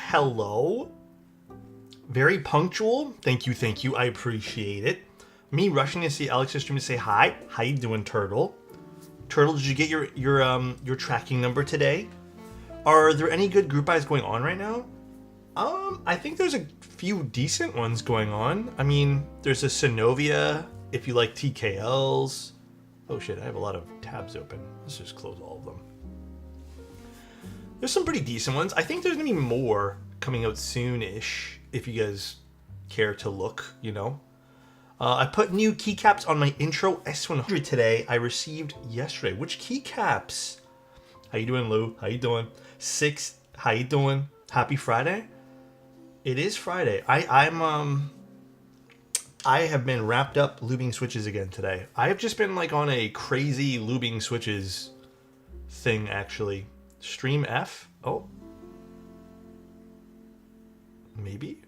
hello. Very punctual. Thank you, thank you. I appreciate it. Me rushing to see Alex's stream to say hi. How you doing, Turtle? Turtle, did you get your tracking number today? Are there any good group buys going on right now? I think there's a few decent ones going on. I mean, there's a Synovia, if you like TKLs. Oh shit, I have a lot of tabs open. Let's just close all of them. There's some pretty decent ones. I think there's gonna be more coming out soon-ish, if you guys care to look, you know. I put new keycaps on my intro S100 today. I received yesterday. Which keycaps? How you doing, Lou? How you doing? Six, how you doing? Happy Friday? It is Friday. I have been wrapped up lubing switches again today. I have just been like on a crazy lubing switches thing, actually. Stream F? Oh. Maybe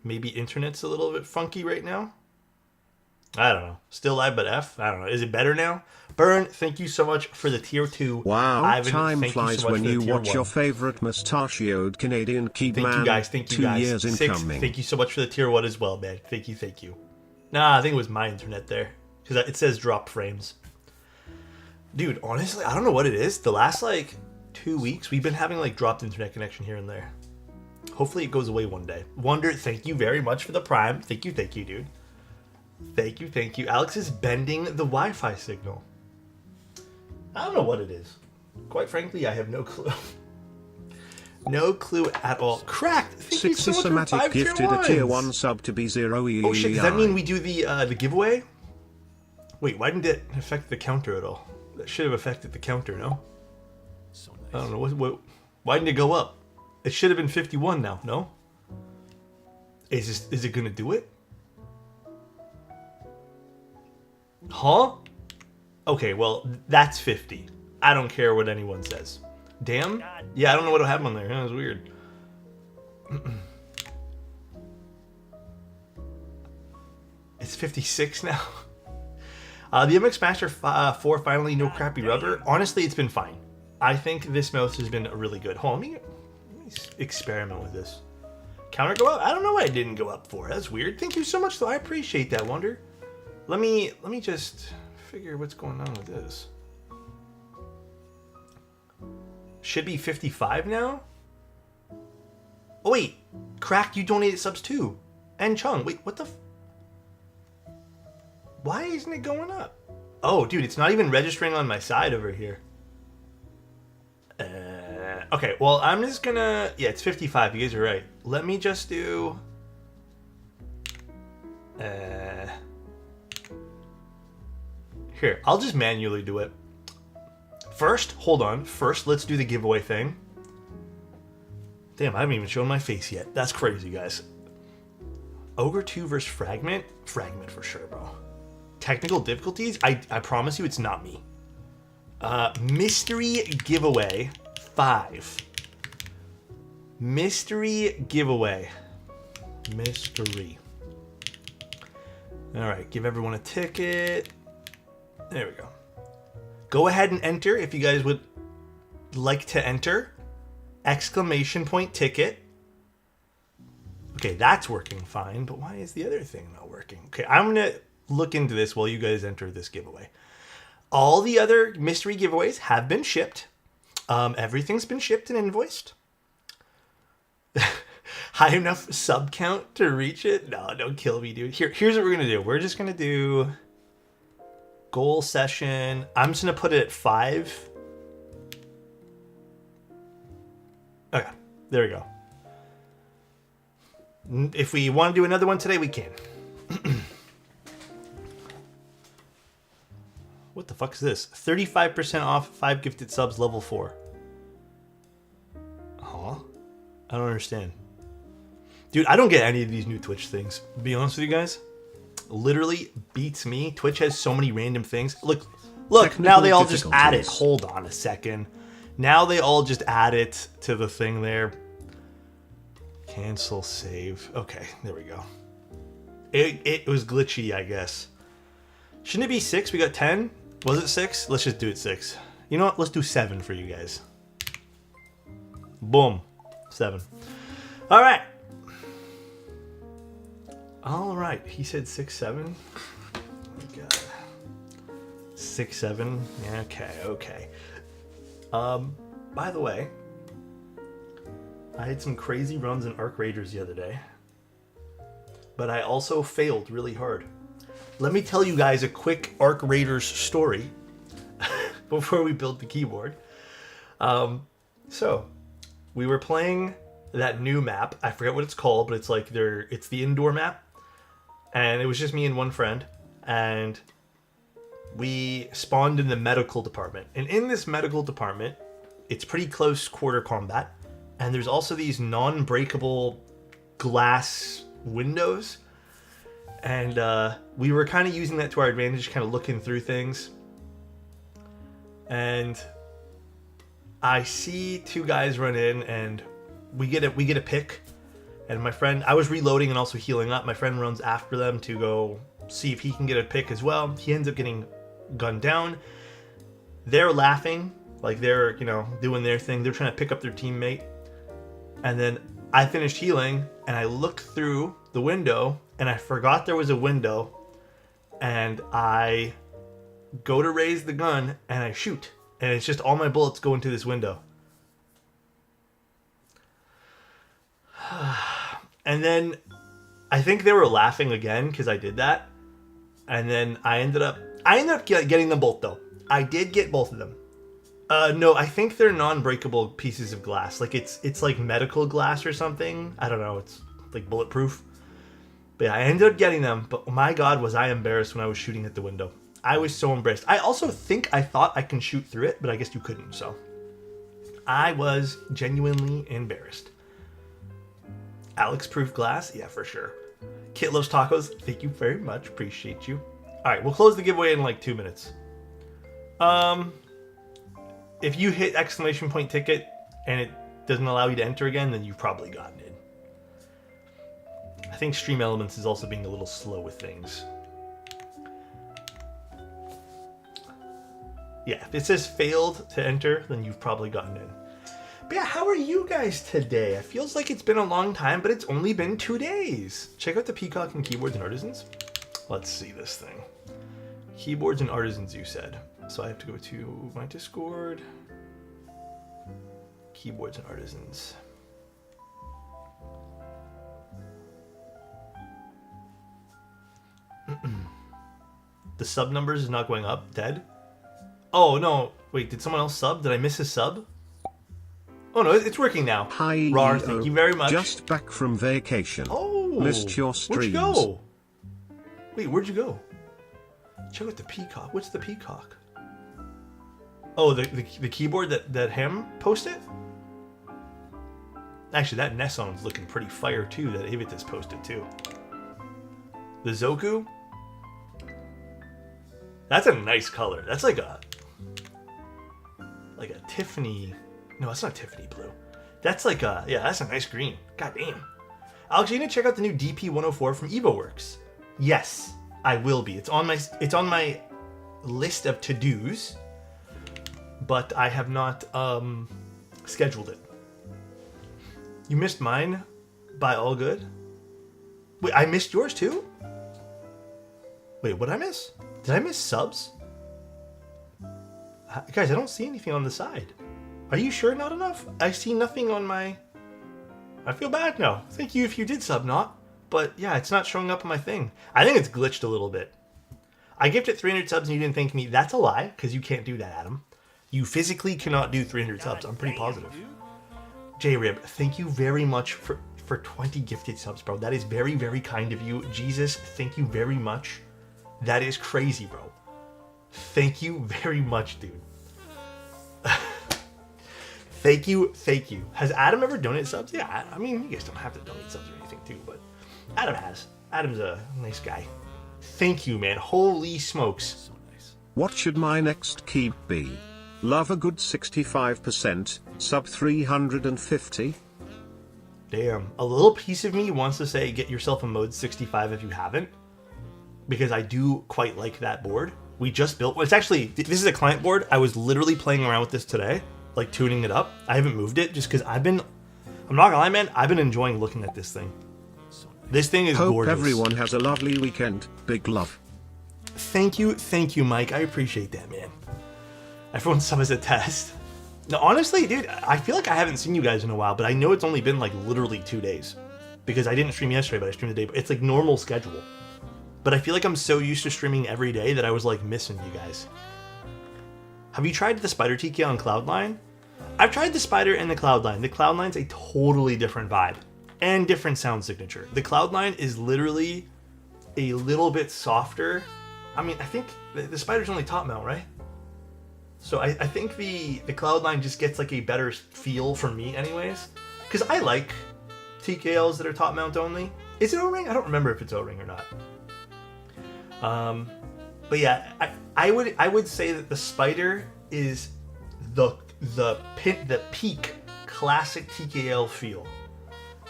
internet's a little bit funky right now. I don't know. Still live, but F? I don't know. Is it better now? Burn, thank you so much for the tier 2. Wow, Ivan, time flies when you watch 1. your favorite mustachioed Canadian key man. Thank you guys, thank you 2 guys. years 6, incoming. thank you so much for the tier 1 as well, man. Thank you, thank you. Nah, I think it was my internet there. Because it says drop frames. Dude, honestly, I don't know what it is. The last, like, 2 weeks, we've been having, like, dropped internet connection here and there. Hopefully it goes away one day. Wonder, thank you very much for the prime. Thank you, dude. Thank you, thank you. Alex is bending the Wi-Fi signal. I don't know what it is. Quite frankly, I have no clue. No clue at all. Cracked. Thank you so much for 5 tier 1s. Gifted a tier 1 sub to be 0 EEI. Oh shit, does that mean we do the giveaway? Wait, why didn't it affect the counter at all? That should have affected the counter, no? So nice. I don't know. What, why didn't it go up? It should have been 51 now, no? Is it gonna do it? Huh? Okay, well, that's 50. I don't care what anyone says. Damn? Yeah, I don't know what happened on there. That was weird. It's 56 now. The MX Master 4 finally no crappy rubber. Honestly, it's been fine. I think this mouse has been really good. Hold on, let me experiment with this. Counter go up? I don't know why it didn't go up for. That's weird. Thank you so much, though. I appreciate that, Wonder. Let me just figure what's going on with this. Should be 55 now? Oh, wait. Cracked, you donated subs too. And Chung, wait, what the why isn't it going up? Oh, dude, it's not even registering on my side over here. Okay, well, I'm just gonna... Yeah, it's 55. You guys are right. Let me just do... Here, I'll just manually do it. First, hold on. First, let's do the giveaway thing. Damn, I haven't even shown my face yet. That's crazy, guys. Ogre 2 versus Fragment? Fragment for sure, bro. Technical difficulties? I promise you it's not me. Mystery giveaway 5. Mystery giveaway. Mystery. Alright, give everyone a ticket. There we go. Go ahead and enter if you guys would like to enter. Exclamation point ticket. Okay, that's working fine, but why is the other thing not working? Okay, I'm gonna look into this while you guys enter this giveaway. All the other mystery giveaways have been shipped. Everything's been shipped and invoiced. High enough sub count to reach it? No, don't kill me, dude. Here's what we're gonna do. We're just gonna do goal session. I'm just gonna put it at 5. Okay, there we go. If we want to do another one today, we can. What the fuck is this? 35% off 5 gifted subs level 4. Huh? I don't understand. Dude, I don't get any of these new Twitch things. To be honest with you guys, literally beats me. Twitch has so many random things. Look, now they all just add it. Hold on a second. Now they all just add it to the thing there. Cancel save. Okay, there we go. It was glitchy, I guess. Shouldn't it be 6? We got 10. Was it 6? Let's just do it 6. You know what? Let's do 7 for you guys. Boom. 7. All right. All right. He said 6'7". Oh my God. 6'7". Yeah, okay. By the way, I had some crazy runs in Arc Raiders the other day, but I also failed really hard. Let me tell you guys a quick Arc Raiders story before we build the keyboard. So we were playing that new map. I forget what it's called, but it's like it's the indoor map, and it was just me and one friend, and we spawned in the medical department. And in this medical department, it's pretty close quarter combat, and there's also these non-breakable glass windows, and we were kind of using that to our advantage, kind of looking through things. And I see two guys run in, and we get a pick. And my friend, I was reloading and also healing up. My friend runs after them to go see if he can get a pick as well. He ends up getting gunned down. They're laughing, like they're, doing their thing. They're trying to pick up their teammate. And then I finished healing, and I looked through the window, and I forgot there was a window. And I go to raise the gun, and I shoot. And it's just all my bullets go into this window. And then I think they were laughing again because I did that. And then I ended up getting them both, though. I did get both of them. No, I think they're non-breakable pieces of glass. Like it's like medical glass or something. I don't know. It's like bulletproof. But yeah, I ended up getting them. But my God, was I embarrassed when I was shooting at the window. I was so embarrassed. I also think I thought I can shoot through it, but I guess you couldn't. So I was genuinely embarrassed. Alex-proof glass? Yeah, for sure. Kit loves tacos. Thank you very much. Appreciate you. All right, we'll close the giveaway in like 2 minutes. If you hit exclamation point ticket and it doesn't allow you to enter again, then you've probably gotten in. I think Stream Elements is also being a little slow with things. Yeah, if it says failed to enter, then you've probably gotten in. But yeah, how are you guys today? It feels like it's been a long time, but it's only been 2 days. Check out the Peacock and Keyboards and Artisans. Let's see this thing. Keyboards and Artisans, you said. So I have to go to my Discord. Keyboards and Artisans. The sub numbers is not going up. Dead? Oh, no. Wait, did someone else sub? Did I miss a sub? Oh, no, it's working now. Hi, Rar, thank you very much. Just back from vacation. Oh. Missed your streams. Where'd you go? Wait, where'd you go? Check out the Peacock. What's the Peacock? Oh, the keyboard that him posted? Actually, that Nesson's looking pretty fire, too, that Ivitas posted, too. The Zoku? That's a nice color. That's like a Tiffany... No, it's not Tiffany blue. That's like a... Yeah, that's a nice green. God damn. Alex, you need to check out the new DP104 from EvoWorks. Yes, I will be. It's on my list of to-dos, but I have not scheduled it. You missed mine by all good? Wait, I missed yours too? Wait, what did I miss? Did I miss subs? Guys, I don't see anything on the side. Are you sure not enough? I see nothing on my... I feel bad now. Thank you if you did sub, not. But yeah, it's not showing up on my thing. I think it's glitched a little bit. I gifted 300 subs and you didn't thank me. That's a lie, because you can't do that, Adam. You physically cannot do 300 subs. I'm pretty positive. J-Rib, thank you very much for 20 gifted subs, bro. That is very, very kind of you. Jesus, thank you very much. That is crazy, bro. Thank you very much, dude. Thank you. Has Adam ever donated subs? Yeah, I mean, you guys don't have to donate subs or anything, too, but Adam has. Adam's a nice guy. Thank you, man. Holy smokes. So nice. What should my next key be? Love a good 65%, sub 350. Damn. A little piece of me wants to say get yourself a mode 65 if you haven't, because I do quite like that board. We just built one. It's actually, this is a client board. I was literally playing around with this today, like tuning it up. I haven't moved it just because I'm I'm not gonna lie, man. I've been enjoying looking at this thing. This thing is Hope gorgeous. everyone has a lovely weekend. Big love. Thank you, Mike. I appreciate that, man. Everyone's sub is a test. No, honestly, dude, I feel like I haven't seen you guys in a while, but I know it's only been like literally 2 days. Because I didn't stream yesterday, but I streamed the day. It's like normal schedule. But I feel like I'm so used to streaming every day that I was like missing you guys. Have you tried the Spider TK on Cloud9? I've tried the Spider and the Cloud9. The Cloud9's a totally different vibe and different sound signature. The Cloud9 is literally a little bit softer. I mean, I think the Spider's only top mount, right? So I think the Cloud9 just gets like a better feel for me anyways. Because I like TKLs that are top mount only. Is it O-ring? I don't remember if it's O-ring or not. But yeah, I would say that the Spider is the peak classic TKL feel.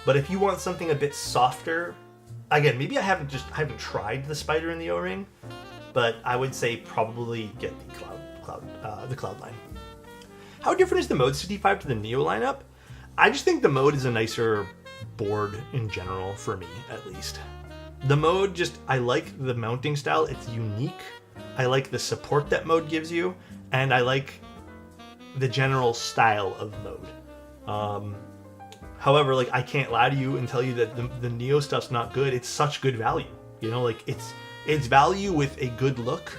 But if you want something a bit softer, again, maybe I haven't tried the Spider and the O-ring, but I would say probably get the Cloud9. How different is the Mode 65 to the Neo lineup? I just think the Mode is a nicer board in general for me, at least. The Mode, I like the mounting style. It's unique. I like the support that Mode gives you, and I like the general style of Mode. However, like, I can't lie to you and tell you that the Neo stuff's not good. It's such good value. You know, like, it's value with a good look,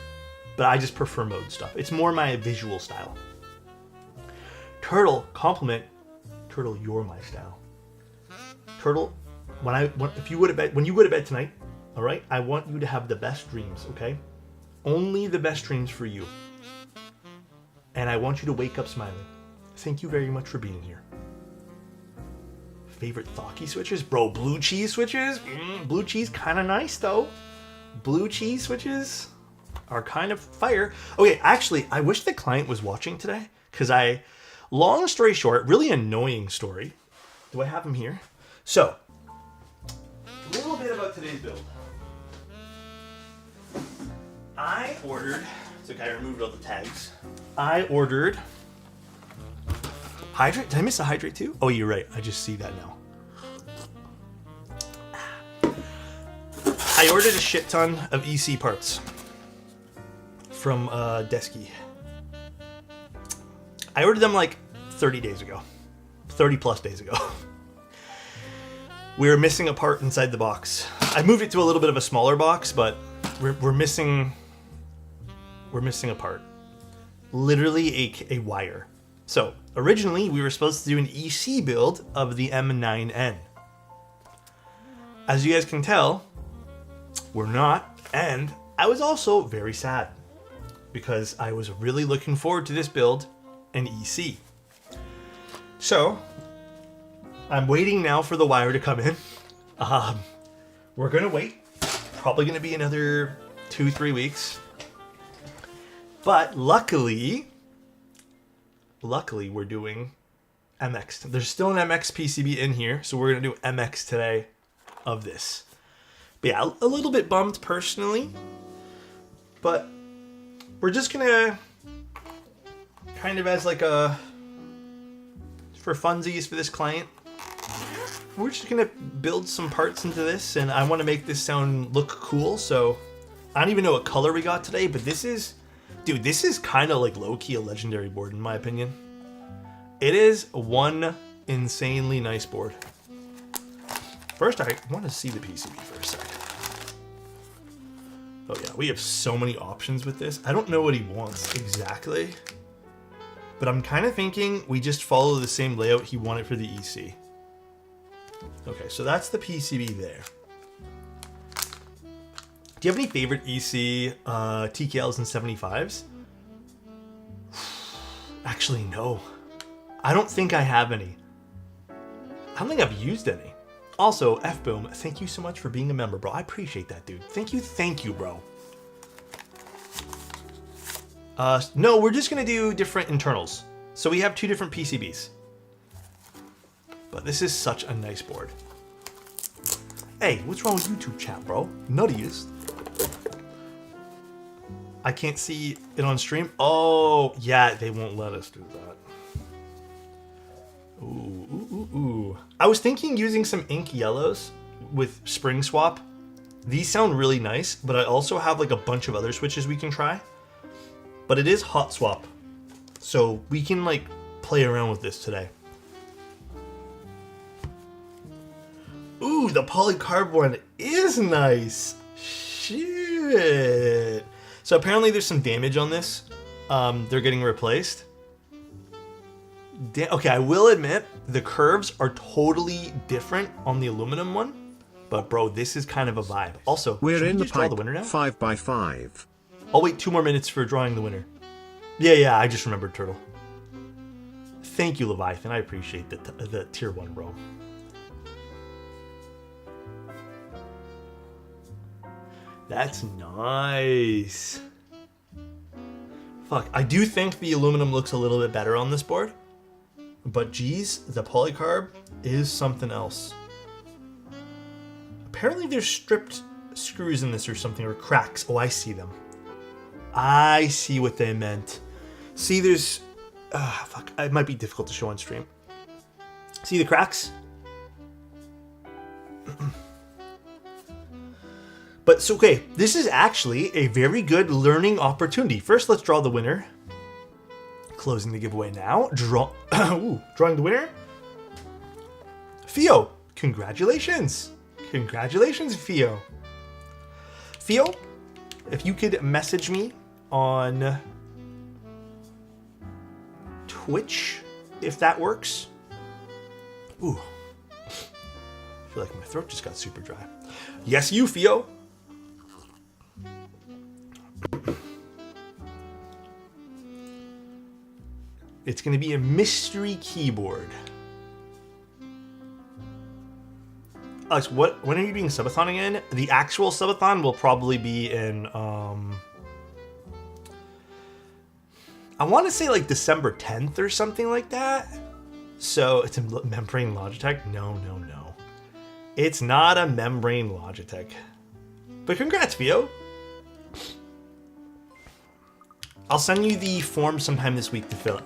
but I just prefer Mode stuff. It's more my visual style. Turtle, compliment. Turtle, you're my style. Turtle, when you go to bed tonight, all right, I want you to have the best dreams, okay? Only the best dreams for you. And I want you to wake up smiling. Thank you very much for being here. Favorite Thocky switches? Bro, blue cheese switches? Blue cheese kind of nice, though. Blue cheese switches are kind of fire. Okay, actually, I wish the client was watching today, because long story short, really annoying story. Do I have him here? So, a little bit about today's build. I ordered, it's okay, I removed all the tags. I ordered hydrate. Did I miss a hydrate too? Oh, you're right. I just see that now. I ordered a shit ton of EC parts from Desky. I ordered them like 30 days ago. 30 plus days ago. We were missing a part inside the box. I moved it to a little bit of a smaller box, but we're missing a part. Literally a wire. So, originally we were supposed to do an EC build of the M9N. As you guys can tell, we're not, and I was also very sad because I was really looking forward to this build and EC. So, I'm waiting now for the wire to come in. We're gonna wait. Probably gonna be another 2-3 weeks. But luckily we're doing MX. There's still an MX PCB in here, so we're gonna do MX today of this. But yeah, a little bit bummed personally, but we're just gonna kind of as like for funsies for this client, we're just gonna build some parts into this, and I want to make this sound look cool. So I don't even know what color we got today, but this is kind of like low-key a legendary board in my opinion. It is one insanely nice board. First, I want to see the PCB for a second. Oh yeah, we have so many options with this. I don't know what he wants exactly, but I'm kind of thinking we just follow the same layout he wanted for the EC. Okay, so that's the PCB there. Do you have any favorite EC TKLs and 75s? Actually, no. I don't think I have any. I don't think I've used any. Also, F-Boom, thank you so much for being a member, bro. I appreciate that, dude. Thank you, bro. No, we're just gonna do different internals. So we have 2 different PCBs. But this is such a nice board. Hey, what's wrong with YouTube chat, bro? Nuttiest. I can't see it on stream. Oh, yeah, they won't let us do that. Ooh. I was thinking using some ink yellows with spring swap. These sound really nice, but I also have like a bunch of other switches we can try. But it is hot swap, so we can like play around with this today. Ooh, the polycarb one is nice. Shit. So apparently there's some damage on this. They're getting replaced. Okay, I will admit the curves are totally different on the aluminum one, but bro, this is kind of a vibe. Also, we're in the draw the winner now? 5x5. I'll wait 2 more minutes for drawing the winner. Yeah, I just remembered Turtle. Thank you, Leviathan. I appreciate the tier 1, bro. That's nice. Fuck, I do think the aluminum looks a little bit better on this board. But geez, the polycarb is something else. Apparently there's stripped screws in this or something, or cracks. Oh, I see them. I see what they meant. See, there's... fuck, it might be difficult to show on stream. See the cracks? But, so, okay, this is actually a very good learning opportunity. First, let's draw the winner. Closing the giveaway now. Drawing the winner. Theo, congratulations. Congratulations, Theo. Theo, if you could message me on Twitch, if that works. Ooh. I feel like my throat just got super dry. Yes, you, Theo. It's going to be a mystery keyboard. Alex, when are you doing subathon again? The actual subathon will probably be in, I want to say like December 10th or something like that. So it's a membrane Logitech? No. It's not a membrane Logitech. But congrats, Theo. I'll send you the form sometime this week to fill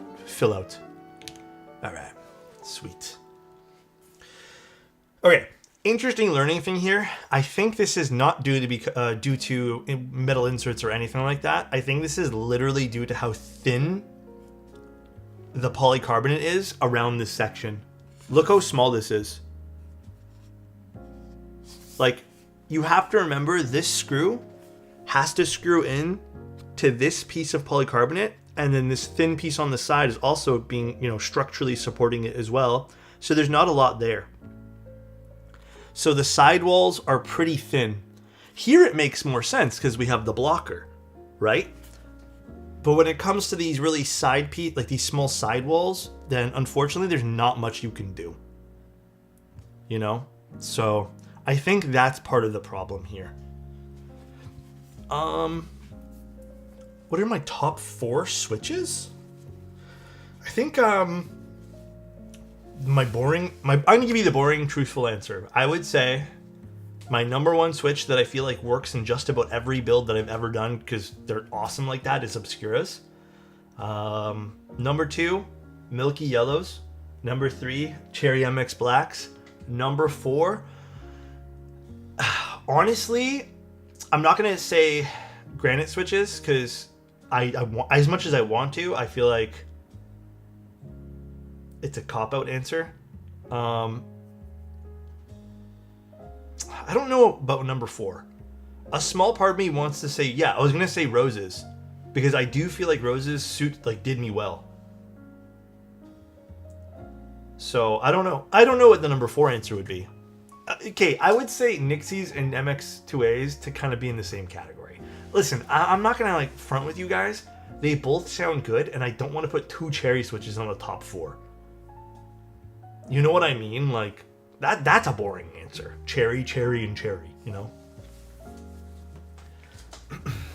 out. All right, sweet. Okay, interesting learning thing here. I think this is not due to metal inserts or anything like that. I think this is literally due to how thin the polycarbonate is around this section. Look how small this is. Like, you have to remember this screw has to screw in to this piece of polycarbonate, and then this thin piece on the side is also being, structurally supporting it as well. So there's not a lot there. So the sidewalls are pretty thin. Here it makes more sense because we have the blocker, right? But when it comes to these really like these small sidewalls, then unfortunately there's not much you can do. So I think that's part of the problem here. What are my top 4 switches? I think I'm gonna give you the boring, truthful answer. I would say my number 1 switch that I feel like works in just about every build that I've ever done because they're awesome like that is Obscuras. Number 2, Milky Yellows. Number 3, Cherry MX Blacks. Number 4, honestly, I'm not gonna say granite switches because I as much as I want to, I feel like it's a cop-out answer. I don't know about number 4. A small part of me wants to say, I was gonna say roses because I do feel like roses did me well. So I don't know. I don't know what the number 4 answer would be. Okay, I would say Nixies and MX2As to kind of be in the same category. Listen, I'm not gonna front with you guys. They both sound good, and I don't want to put 2 cherry switches on the top 4. You know what I mean? That's a boring answer. Cherry, and cherry,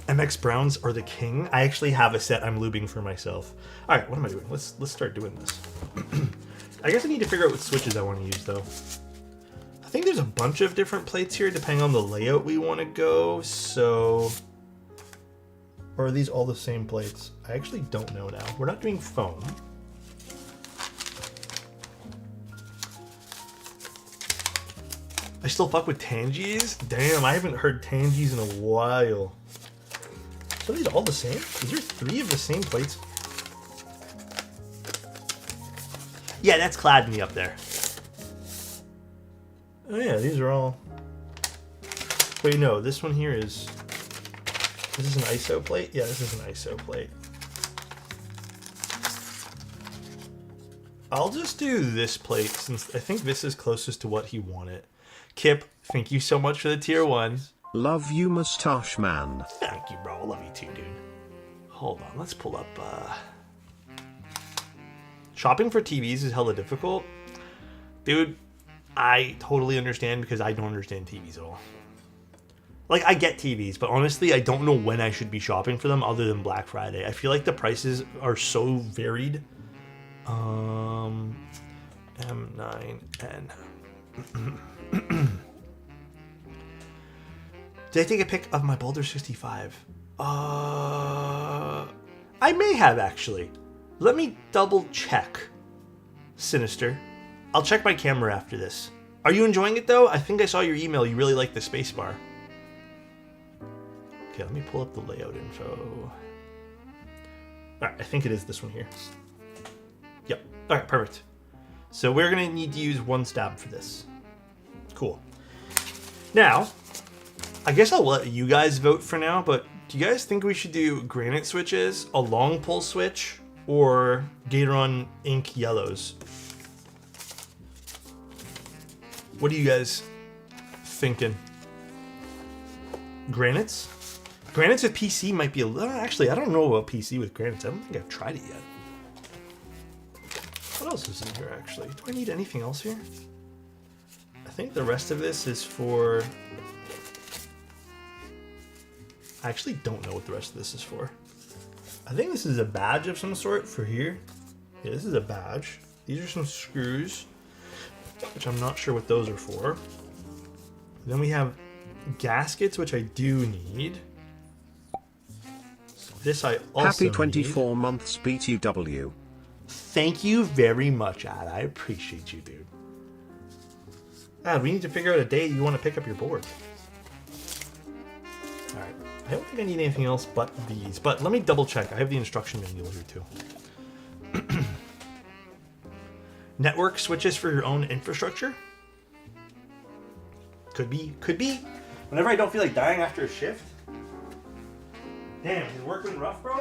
MX Browns are the king. I actually have a set I'm lubing for myself. All right, what am I doing? Let's start doing this. I guess I need to figure out what switches I want to use, though. I think there's a bunch of different plates here, depending on the layout we want to go, so... Or are these all the same plates? I actually don't know now. We're not doing foam. I still fuck with Tangies? Damn, I haven't heard Tangies in a while. So are these all the same? Is there 3 of the same plates? Yeah, that's clad me up there. Oh yeah, these are all... Wait, no, this one here is... This is an ISO plate? Yeah, this is an ISO plate. I'll just do this plate since I think this is closest to what he wanted. Kip, thank you so much for the tier 1. Love you, mustache man. Thank you, bro. I love you too, dude. Hold on, let's pull up... Shopping for TVs is hella difficult. Dude, I totally understand because I don't understand TVs at all. Like, I get TVs, but honestly, I don't know when I should be shopping for them other than Black Friday. I feel like the prices are so varied. M9N. Did I take a pic of my Boulder 65? I may have, actually. Let me double check. Sinister. I'll check my camera after this. Are you enjoying it, though? I think I saw your email. You really like the spacebar. Okay, let me pull up the layout info. Alright, I think it is this one here. Yep. Alright, perfect. So we're going to need to use 1 stab for this. Cool. Now, I guess I'll let you guys vote for now, but do you guys think we should do granite switches, a long pull switch, or Gateron ink yellows? What are you guys thinking? Granites? Granites with PC might be a little... Actually, I don't know about PC with granites. I don't think I've tried it yet. What else is in here, actually? Do I need anything else here? I think the rest of this is for... I actually don't know what the rest of this is for. I think this is a badge of some sort for here. Yeah, this is a badge. These are some screws, which I'm not sure what those are for. Then we have gaskets, which I do need. This I also Happy 24 need. months BTW. Thank you very much, Ad. I appreciate you, dude. Ad, we need to figure out a day you want to pick up your board. Alright. I don't think I need anything else but these. But let me double check. I have the instruction manual here, too. Network switches for your own infrastructure? Could be. Could be. Whenever I don't feel like dying after a shift. Damn, is work been rough, bro?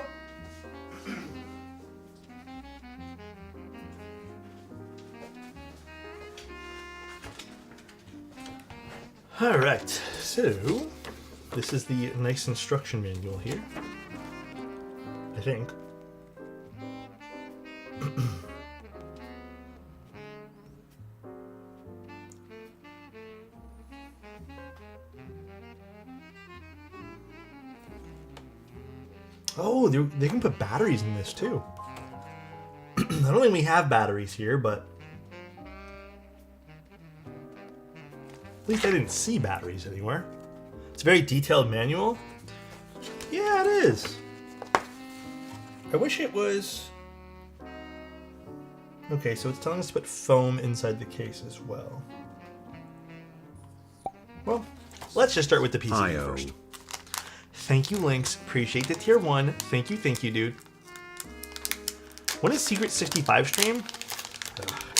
Alright, so this is the nice instruction manual here. I think. Oh, they can put batteries in this too. I don't think we have batteries here, but at least I didn't see batteries anywhere. It's a very detailed manual. Yeah, it is. I wish it was... Okay, so it's telling us to put foam inside the case as well. Well, let's just start with the PCB first. Thank you, Lynx. Appreciate the tier 1. Thank you, dude. When is Secret 65 stream?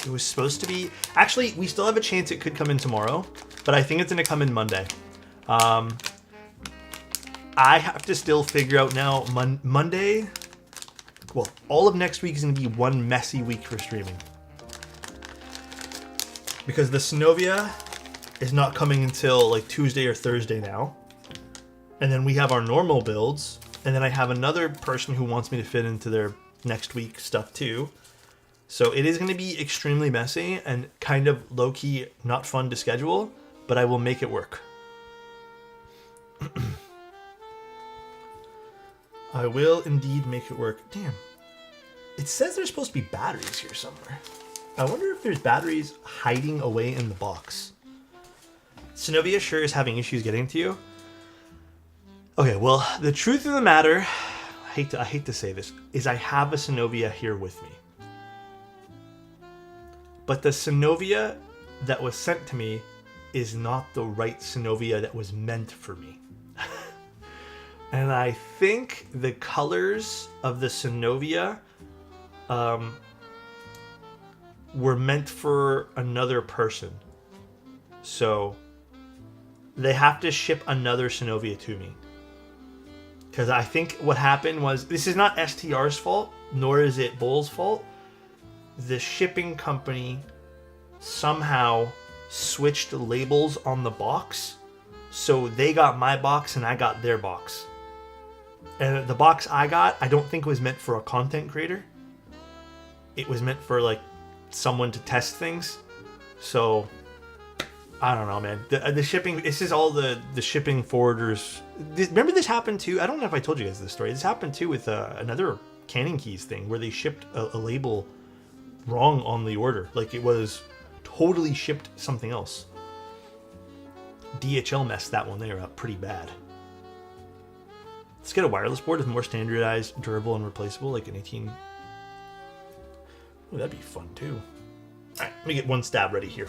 It was supposed to be... Actually, we still have a chance it could come in tomorrow, but I think it's going to come in Monday. I have to still figure out now Monday... Well, all of next week is going to be one messy week for streaming. Because the Synovia is not coming until like Tuesday or Thursday now. And then we have our normal builds. And then I have another person who wants me to fit into their next week stuff too. So it is going to be extremely messy and kind of low-key not fun to schedule, but I will make it work. I will indeed make it work. Damn. It says there's supposed to be batteries here somewhere. I wonder if there's batteries hiding away in the box. Synovia sure is having issues getting to you. Okay, well, the truth of the matter, I hate to say this, is I have a Synovia here with me. But the Synovia that was sent to me is not the right Synovia that was meant for me. And I think the colors of the Synovia were meant for another person. So they have to ship another Synovia to me. Because I think what happened was, this is not STR's fault, nor is it Bull's fault. The shipping company somehow switched the labels on the box. So they got my box and I got their box. And the box I got, I don't think was meant for a content creator. It was meant for like someone to test things. So I don't know, man. The shipping, this is all the shipping forwarders. Remember this happened too? I don't know if I told you guys this story. This happened too with another Cannon Keys thing where they shipped a label wrong on the order. Like it was totally shipped something else. DHL messed that one there up pretty bad. Let's get a wireless board with more standardized, durable, and replaceable, like an 18. Oh, that'd be fun too. All right, let me get one stab ready here.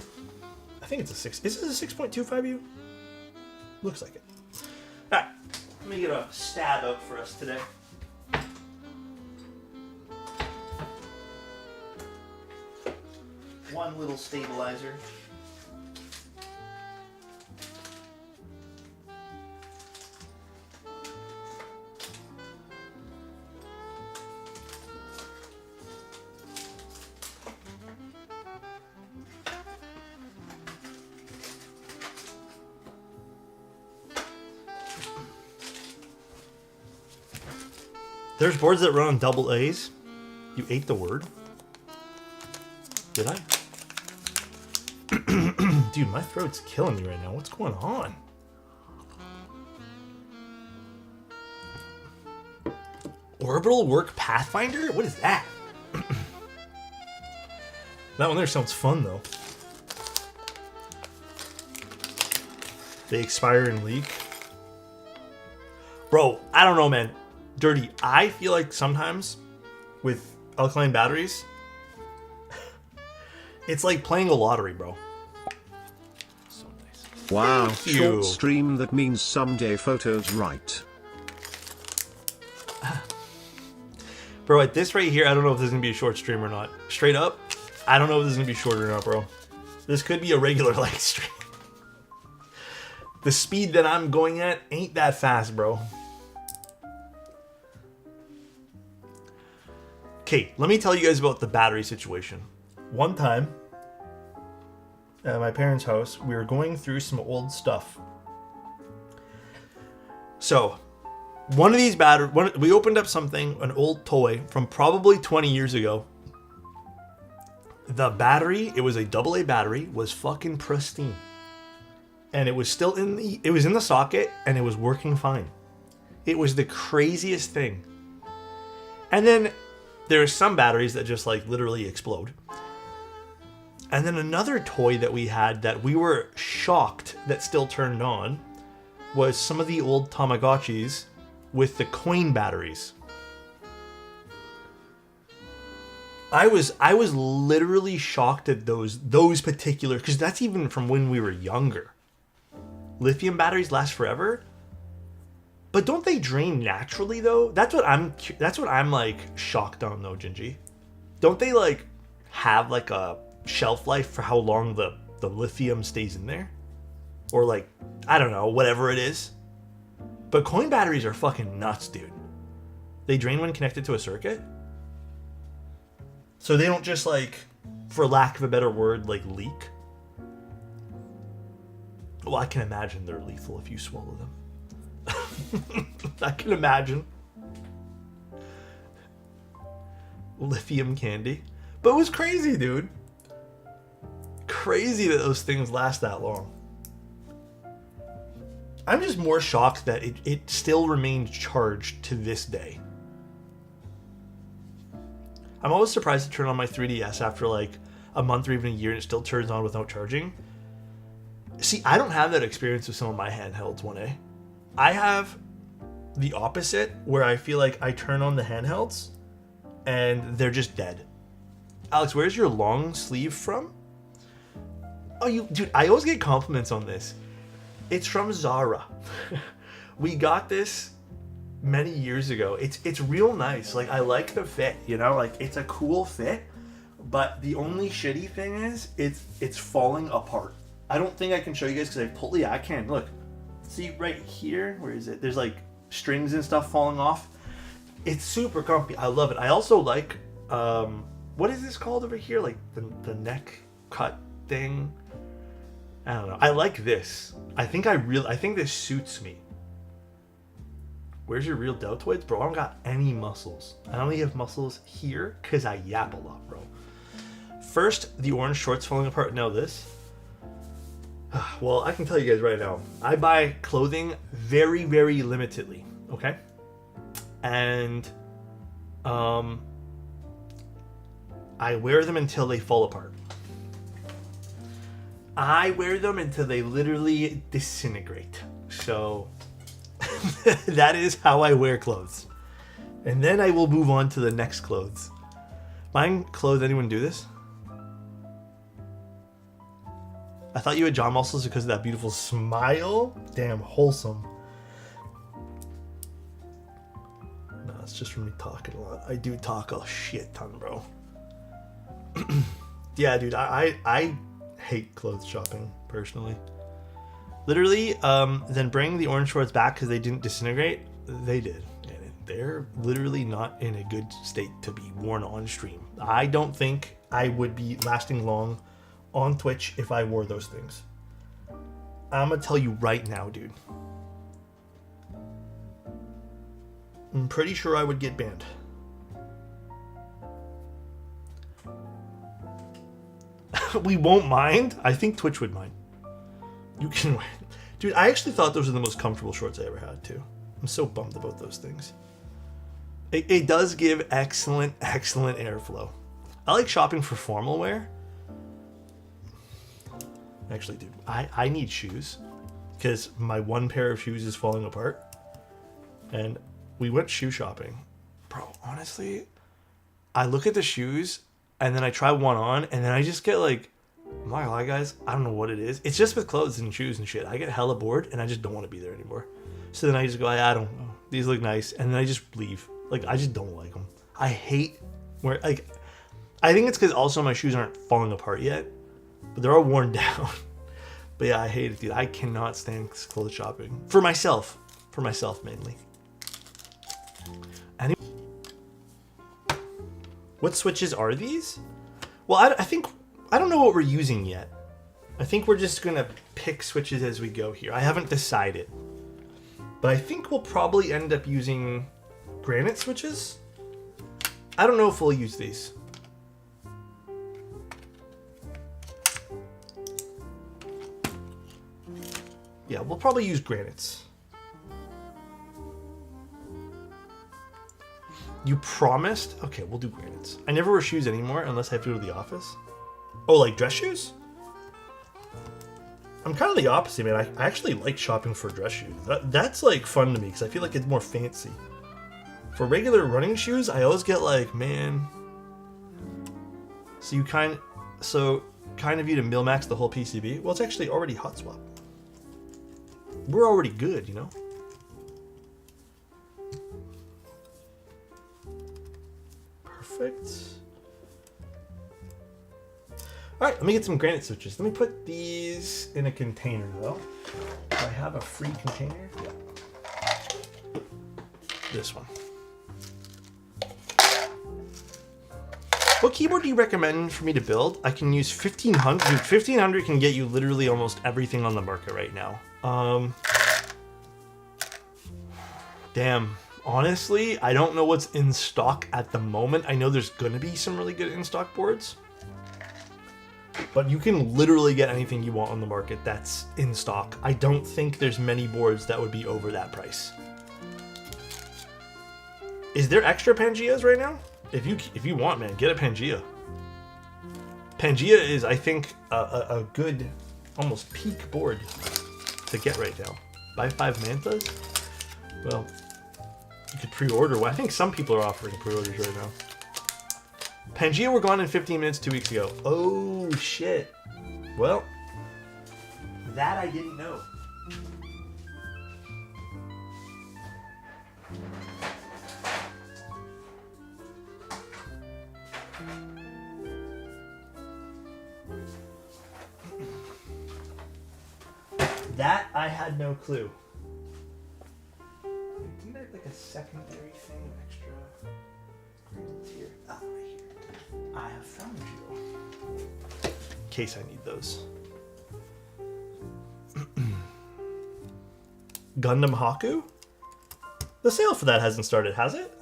I think it's a 6. Is this a 6.25U? Looks like it. All right, let me get a stab out for us today. One little stabilizer. There's boards that run on double A's. You ate the word? Did I? Dude, my throat's killing me right now. What's going on? Orbital Work Pathfinder? What is that? That one there sounds fun, though. They expire and leak. Bro, I don't know, man. Dirty, I feel like sometimes with alkaline batteries, it's like playing a lottery, bro. So nice. Wow, Thank short you. stream, that means someday photos right. Bro, at this right here, I don't know if this is going to be a short stream or not. Straight up, I don't know if this is going to be short or not, bro. This could be a regular like stream. The speed that I'm going at ain't that fast, bro. Okay, let me tell you guys about the battery situation. One time, at my parents' house, we were going through some old stuff. So, one of these batteries, we opened up something, an old toy from probably 20 years ago. The battery, it was a AA battery, was fucking pristine. And it was still in the socket, and it was working fine. It was the craziest thing. And then there are some batteries that just like literally explode. And then another toy that we had that we were shocked that still turned on was some of the old Tamagotchis with the coin batteries. I was literally shocked at those particular, because that's even from when we were younger. Lithium batteries last forever. But don't they drain naturally though? That's what I'm like shocked on though, Gingy. Don't they like have like a shelf life for how long the lithium stays in there? Or like, I don't know, whatever it is. But coin batteries are fucking nuts, dude. They drain when connected to a circuit. So they don't just like, for lack of a better word, like leak. Well, I can imagine they're lethal if you swallow them. I can imagine. Lithium candy. But it was crazy, dude. Crazy that those things last that long. I'm just more shocked that it still remained charged to this day. I'm always surprised to turn on my 3DS after like a month or even a year and it still turns on without charging. See, I don't have that experience with some of my handhelds, 1A. I have the opposite, where I feel like I turn on the handhelds and they're just dead. Alex, where's your long sleeve from? Oh, dude, I always get compliments on this. It's from Zara. We got this many years ago. It's real nice. Like, I like the fit, you know? Like, it's a cool fit, but the only shitty thing is it's falling apart. I don't think I can show you guys because I pulled I can. Look. See right here? Where is it? There's like strings and stuff falling off. It's super comfy. I love it. I also like what is this called over here? Like the neck cut thing. I don't know. I like this. I think this suits me. Where's your real deltoids? Bro, I don't got any muscles. I only have muscles here because I yap a lot, bro. First, the orange shorts falling apart. Now this. Well, I can tell you guys right now. I buy clothing very, very limitedly. Okay? And I wear them until they fall apart. I wear them until they literally disintegrate. So that is how I wear clothes. And then I will move on to the next clothes. Buying clothes, anyone do this? I thought you had jaw muscles because of that beautiful smile. Damn, wholesome. No, it's just from me talking a lot. I do talk a shit ton, bro. Yeah, dude, I hate clothes shopping, personally. Literally, then bring the orange shorts back because they didn't disintegrate. They did. And they're literally not in a good state to be worn on stream. I don't think I would be lasting long on Twitch if I wore those things. I'm gonna tell you right now, dude. I'm pretty sure I would get banned. We won't mind. I think Twitch would mind. You can wear. Dude, I actually thought those were the most comfortable shorts I ever had too. I'm so bummed about those things. It does give excellent airflow. I like shopping for formal wear. Actually, dude, I need shoes because my one pair of shoes is falling apart. And we went shoe shopping. Bro, honestly, I look at the shoes and then I try one on and then I just get like, I'm not gonna lie, guys, I don't know what it is. It's just with clothes and shoes and shit. I get hella bored and I just don't want to be there anymore. So then I just go, I don't know. These look nice. And then I just leave. Like, I just don't like them. I hate where, like, I think it's because also my shoes aren't falling apart yet. But they're all worn down. But yeah, I hate it, dude. I cannot stand clothes shopping. For myself. For myself, mainly. Anyway. What switches are these? Well, I think... I don't know what we're using yet. I think we're just going to pick switches as we go here. I haven't decided. But I think we'll probably end up using granite switches. I don't know if we'll use these. Yeah, we'll probably use granites. You promised? Okay, we'll do granites. I never wear shoes anymore unless I have to go to the office. Oh, like dress shoes? I'm kind of the opposite, man. I actually like shopping for dress shoes. That's like fun to me because I feel like it's more fancy. For regular running shoes, I always get like, man. So kind of you to mil-max the whole PCB? Well, it's actually already hot swap. We're already good, you know? Perfect. Alright, let me get some granite switches. Let me put these in a container, though. Do I have a free container? Yeah. This one. What keyboard do you recommend for me to build? I can use 1500. Dude, 1500 can get you literally almost everything on the market right now. Damn. Honestly, I don't know what's in stock at the moment. I know there's going to be some really good in-stock boards. But you can literally get anything you want on the market that's in stock. I don't think there's many boards that would be over that price. Is there extra Pangeas right now? If you want, man, get a Pangea. Pangea is, I think, a good, almost peak board to get right now. Buy 5 Mantas? Well, you could pre-order. Well, I think some people are offering pre-orders right now. Pangea were gone in 15 minutes 2 weeks ago. Oh, shit. Well, That I didn't know. That I had no clue. Didn't there like a secondary thing extra? It's here. Ah, right here. I have found you. In case I need those. Gundam Haku? The sale for that hasn't started, has it?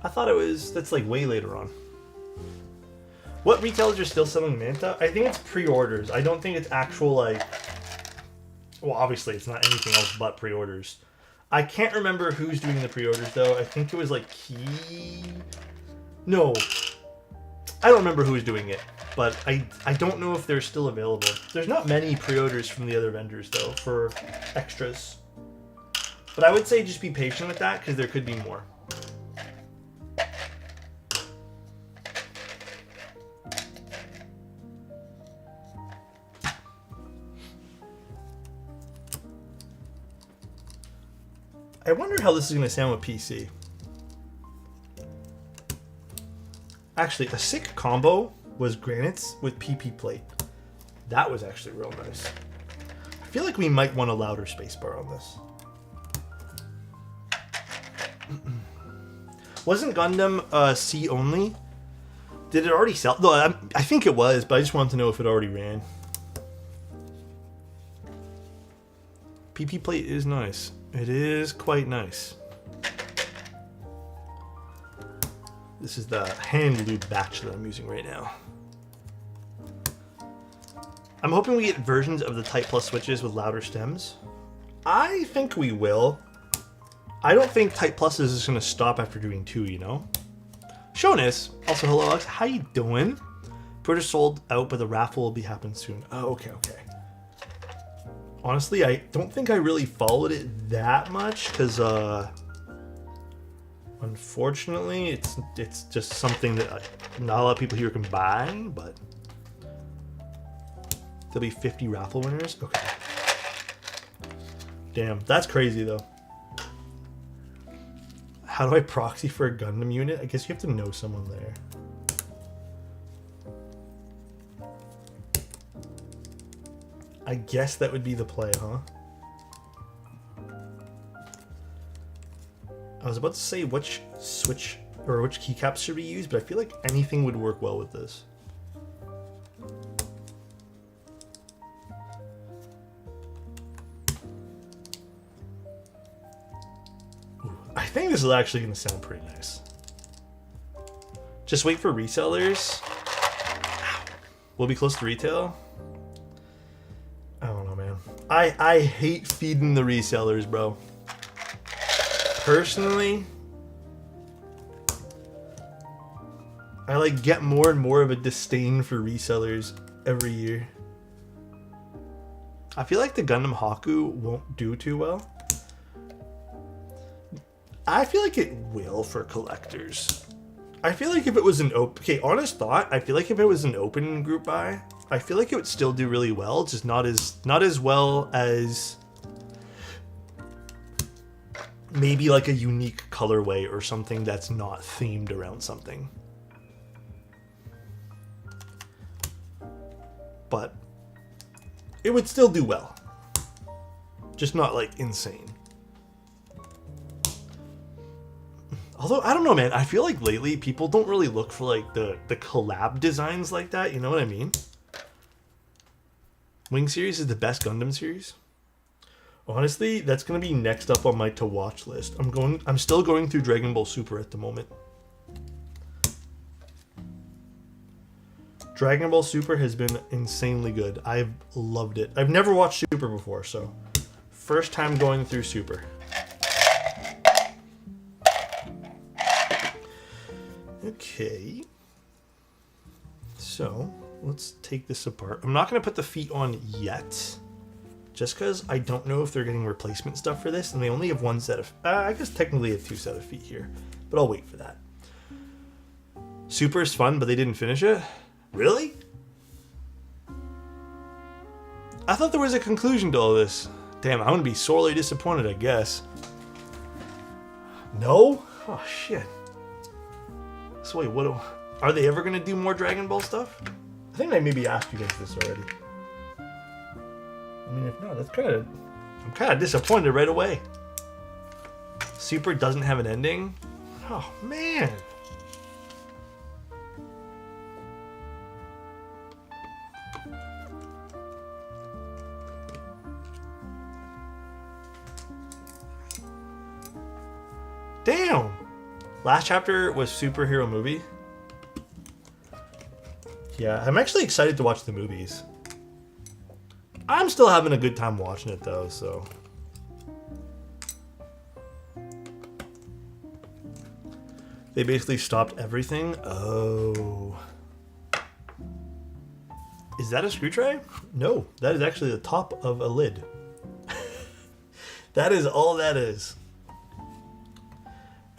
I thought it was, that's like way later on. What retailers are still selling Manta? I think it's pre-orders. I don't think it's actual like, well obviously it's not anything else but pre-orders. I can't remember who's doing the pre-orders though. I think it was like No. I don't remember who was doing it, but I don't know if they're still available. There's not many pre-orders from the other vendors though for extras. But I would say just be patient with that because there could be more. I wonder how this is going to sound with PC. Actually, a sick combo was granites with PP plate. That was actually real nice. I feel like we might want a louder spacebar on this. Wasn't Gundam C only? Did it already sell? No, I think it was, but I just wanted to know if it already ran. PP plate is nice. It is quite nice. This is the hand lube batch that I'm using right now. I'm hoping we get versions of the Type Plus switches with louder stems. I think we will. I don't think Type Plus is just going to stop after doing 2, you know? Shonis, also hello Alex, how you doing? Produce sold out, but the raffle will be happening soon. Oh, okay. Honestly, I don't think I really followed it that much because, unfortunately, it's just something that not a lot of people here can buy. But there'll be 50 raffle winners. Okay. Damn, that's crazy though. How do I proxy for a Gundam unit? I guess you have to know someone there. I guess that would be the play, huh? I was about to say which switch or which keycaps should we use, but I feel like anything would work well with this. Ooh, I think this is actually going to sound pretty nice. Just wait for resellers. We'll be close to retail. I don't know, man. I hate feeding the resellers, bro. Personally, I like get more and more of a disdain for resellers every year. I feel like the Gundam Haku won't do too well. I feel like it will for collectors. I feel like if it was an open... Okay, honest thought, I feel like if it was an open group buy, I feel like it would still do really well, just not as well as maybe like a unique colorway or something that's not themed around something. But it would still do well. Just not like insane. Although, I don't know, man. I feel like lately people don't really look for like the collab designs like that. You know what I mean? Wing series is the best Gundam series. Honestly, that's gonna be next up on my to watch list. I'm still going through Dragon Ball Super at the moment. Dragon Ball Super has been insanely good. I've loved it. I've never watched Super before, so first time going through Super. Okay. So, let's take this apart. I'm not going to put the feet on yet, just because I don't know if they're getting replacement stuff for this, and they only have one set of... I guess technically a 2 set of feet here, but I'll wait for that. Super is fun, but they didn't finish it? Really? I thought there was a conclusion to all this. Damn, I'm gonna be sorely disappointed, I guess. No? Oh shit. So wait, are they ever gonna do more Dragon Ball stuff? I think I maybe asked you guys this already. I mean, if not, I'm kind of disappointed right away. Super doesn't have an ending? Oh man. Damn! Last chapter was superhero movie. Yeah, I'm actually excited to watch the movies. I'm still having a good time watching it though, so. They basically stopped everything. Oh. Is that a screw tray? No, that is actually the top of a lid. That is all that is.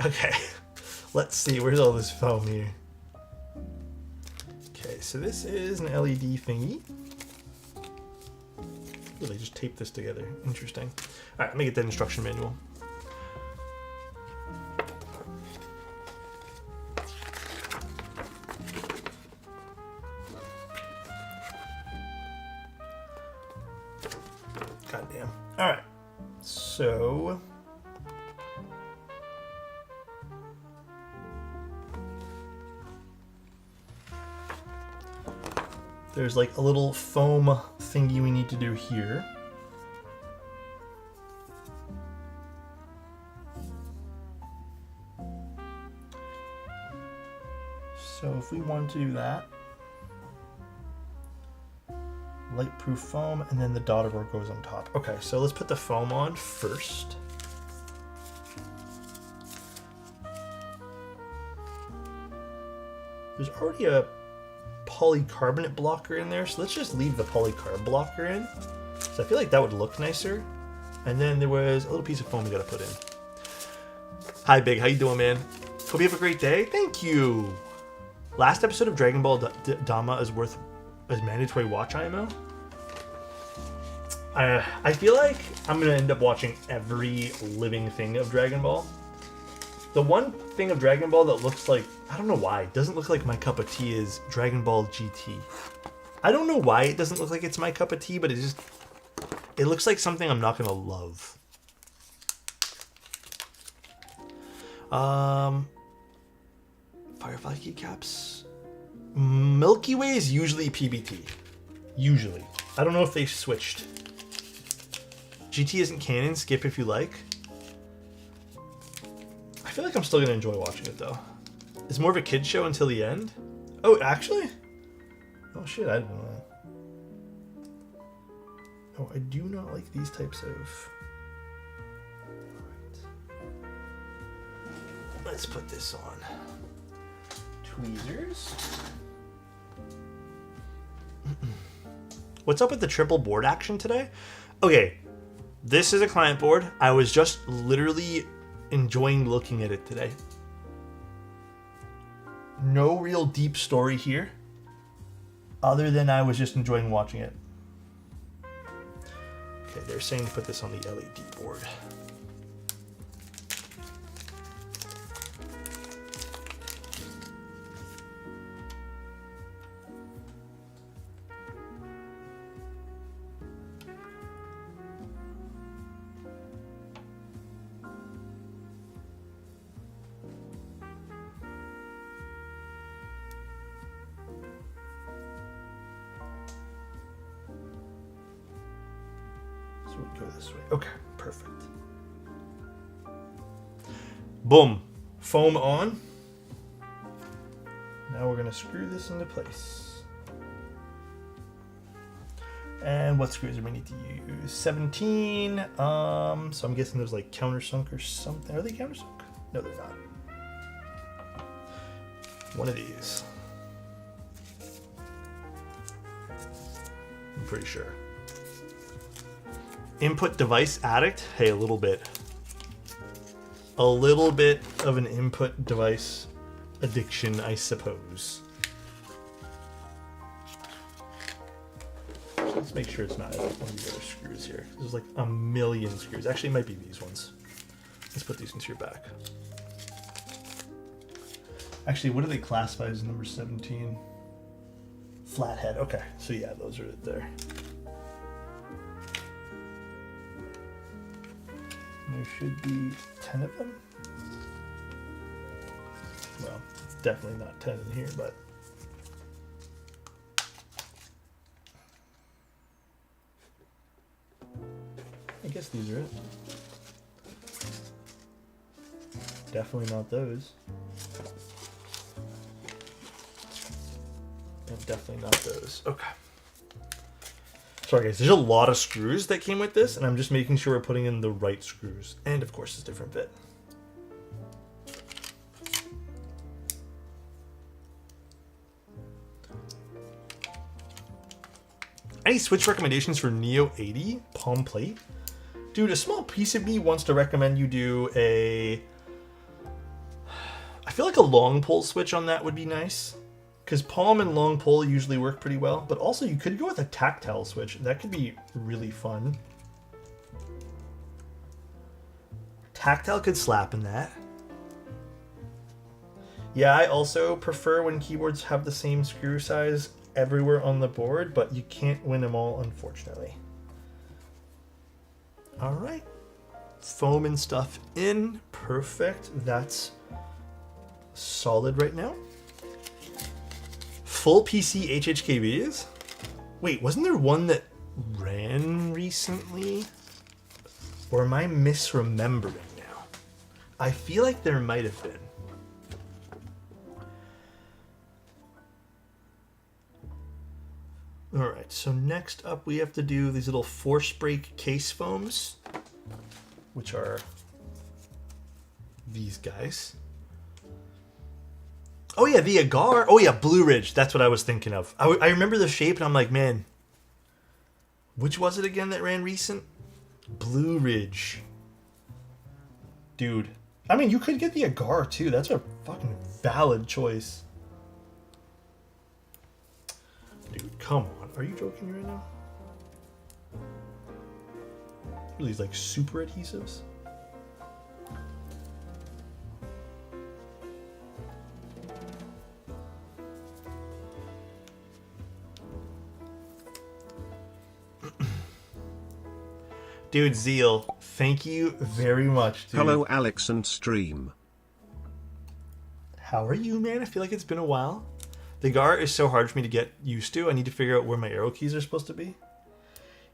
Okay, let's see, where's all this foam here? Okay, so this is an LED thingy. Oh, they just taped this together. Interesting. All right, let me get that instruction manual. Goddamn. All right, so there's like a little foam thingy we need to do here. So if we want to do that, light-proof foam, and then the daughter board goes on top. Okay, so let's put the foam on first. There's already a polycarbonate blocker in there, so let's just leave the polycarb blocker in. So I feel like that would look nicer. And then there was a little piece of foam we gotta put in. Hi Big, how you doing, man? Hope you have a great day. Thank you. Last episode of Dragon Ball Dama is worth as mandatory watch, IMO. I feel like I'm gonna end up watching every living thing of Dragon Ball. The one thing of Dragon Ball that looks like, I don't know why, it doesn't look like my cup of tea is Dragon Ball GT. I don't know why it doesn't look like it's my cup of tea, but it looks like something I'm not gonna love. Firefly keycaps. Milky Way is usually PBT. Usually. I don't know if they switched. GT isn't canon, skip if you like. I feel like I'm still gonna enjoy watching it though. It's more of a kid show until the end. Oh, actually? Oh shit, I didn't know that. Oh, I do not like these types of... Alright. Let's put this on. Tweezers. What's up with the triple board action today? Okay, this is a client board. I was just literally enjoying looking at it today. No real deep story here, other than I was just enjoying watching it. Okay, they're saying to put this on the LED board. So we'll go this way. Okay, perfect. Boom. Foam on. Now we're gonna screw this into place. And what screws do we need to use? 17. So I'm guessing there's like countersunk or something. Are they countersunk? No, they're not. One of these. I'm pretty sure. Input device addict? Hey, a little bit. A little bit of an input device addiction, I suppose. Let's Let's make sure it's not like one of these other screws here. There's like a million screws. Actually, it might be these ones. Let's put these into your back. Actually, what do they classify as number 17? Flathead. Okay, so yeah, those are it there. There should be 10 of them. Well, definitely not 10 in here, but I guess these are it. Definitely not those. And definitely not those. Okay. Sorry guys, there's a lot of screws that came with this, and I'm just making sure we're putting in the right screws. And of course, it's a different bit. Any Switch recommendations for Neo 80 palm plate? Dude, a small piece of me wants to recommend you do a... I feel like a long pole switch on that would be nice. Because palm and long pole usually work pretty well. But also you could go with a tactile switch. That could be really fun. Tactile could slap in that. Yeah, I also prefer when keyboards have the same screw size everywhere on the board, but you can't win them all, unfortunately. All right. Foam and stuff in. Perfect. That's solid right now. Full PC HHKBs? Wait, wasn't there one that ran recently? Or am I misremembering now? I feel like there might have been. Alright, so next up we have to do these little force break case foams, which are these guys. Oh yeah, the Agar. Oh yeah, Blue Ridge. That's what I was thinking of. I remember the shape and I'm like, man, which was it again that ran recent? Blue Ridge. Dude. I mean, you could get the Agar too. That's a fucking valid choice. Dude, come on. Are you joking right now? Are these like super adhesives? Dude, Zeal, thank you very much, dude. Hello, Alex and Stream. How are you, man? I feel like it's been a while. The Gar is so hard for me to get used to. I need to figure out where my arrow keys are supposed to be.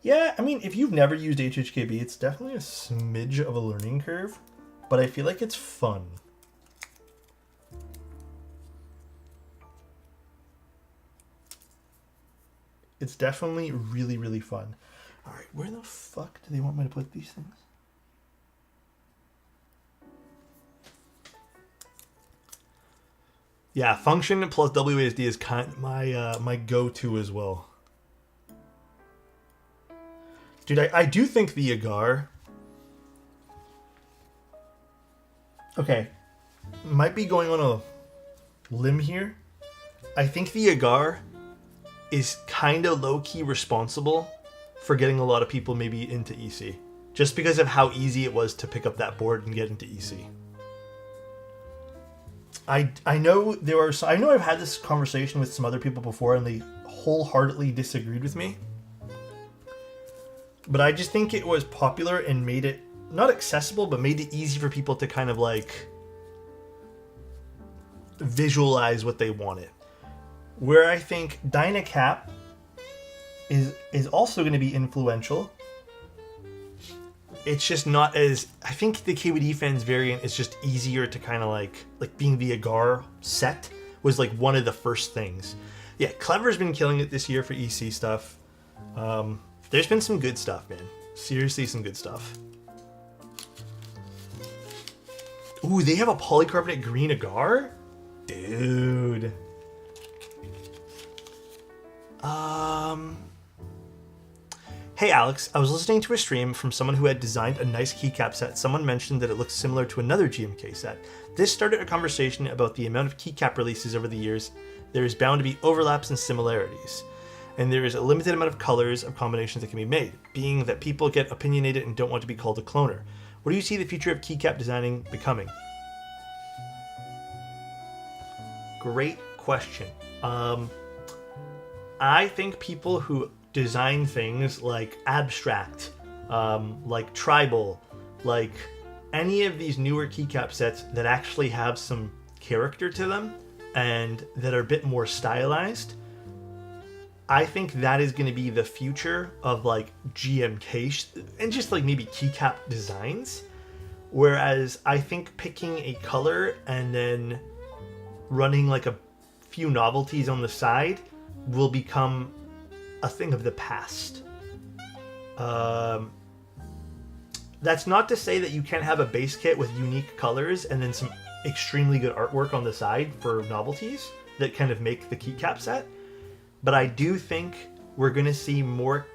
Yeah, I mean, if you've never used HHKB, it's definitely a smidge of a learning curve, but I feel like it's fun. It's definitely really, really fun. All right, where the fuck do they want me to put these things? Yeah, function plus WASD is kind of my go-to as well. Dude, I do think the Agar... Okay, might be going on a limb here. I think the Agar is kind of low-key responsible for getting a lot of people maybe into EC. Just because of how easy it was to pick up that board and get into EC. I know there are... I know I've had this conversation with some other people before and they wholeheartedly disagreed with me. But I just think it was popular and made it, not accessible, but made it easy for people to kind of like visualize what they wanted. Where I think Dynacap is also going to be influential. It's just not as... I think the KWD fans variant is just easier to kind of like being the Agar set was like one of the first things. Yeah, Clever's been killing it this year for EC stuff. There's been some good stuff, man. Seriously, some good stuff. Ooh, they have a polycarbonate green Agar? Dude. Hey Alex, I was listening to a stream from someone who had designed a nice keycap set. Someone mentioned that it looks similar to another GMK set. This started a conversation about the amount of keycap releases over the years. There is bound to be overlaps and similarities. and there is a limited amount of colors of combinations that can be made, being that people get opinionated and don't want to be called a cloner. What do you see the future of keycap designing becoming? Great question. I think people who design things like abstract, like tribal, like any of these newer keycap sets that actually have some character to them and that are a bit more stylized, I think that is going to be the future of like GMK and just like maybe keycap designs. Whereas I think picking a color and then running like a few novelties on the side will become a thing of the past. That's not to say that you can't have a base kit with unique colors and then some extremely good artwork on the side for novelties that kind of make the keycap set. But I do think we're going to see more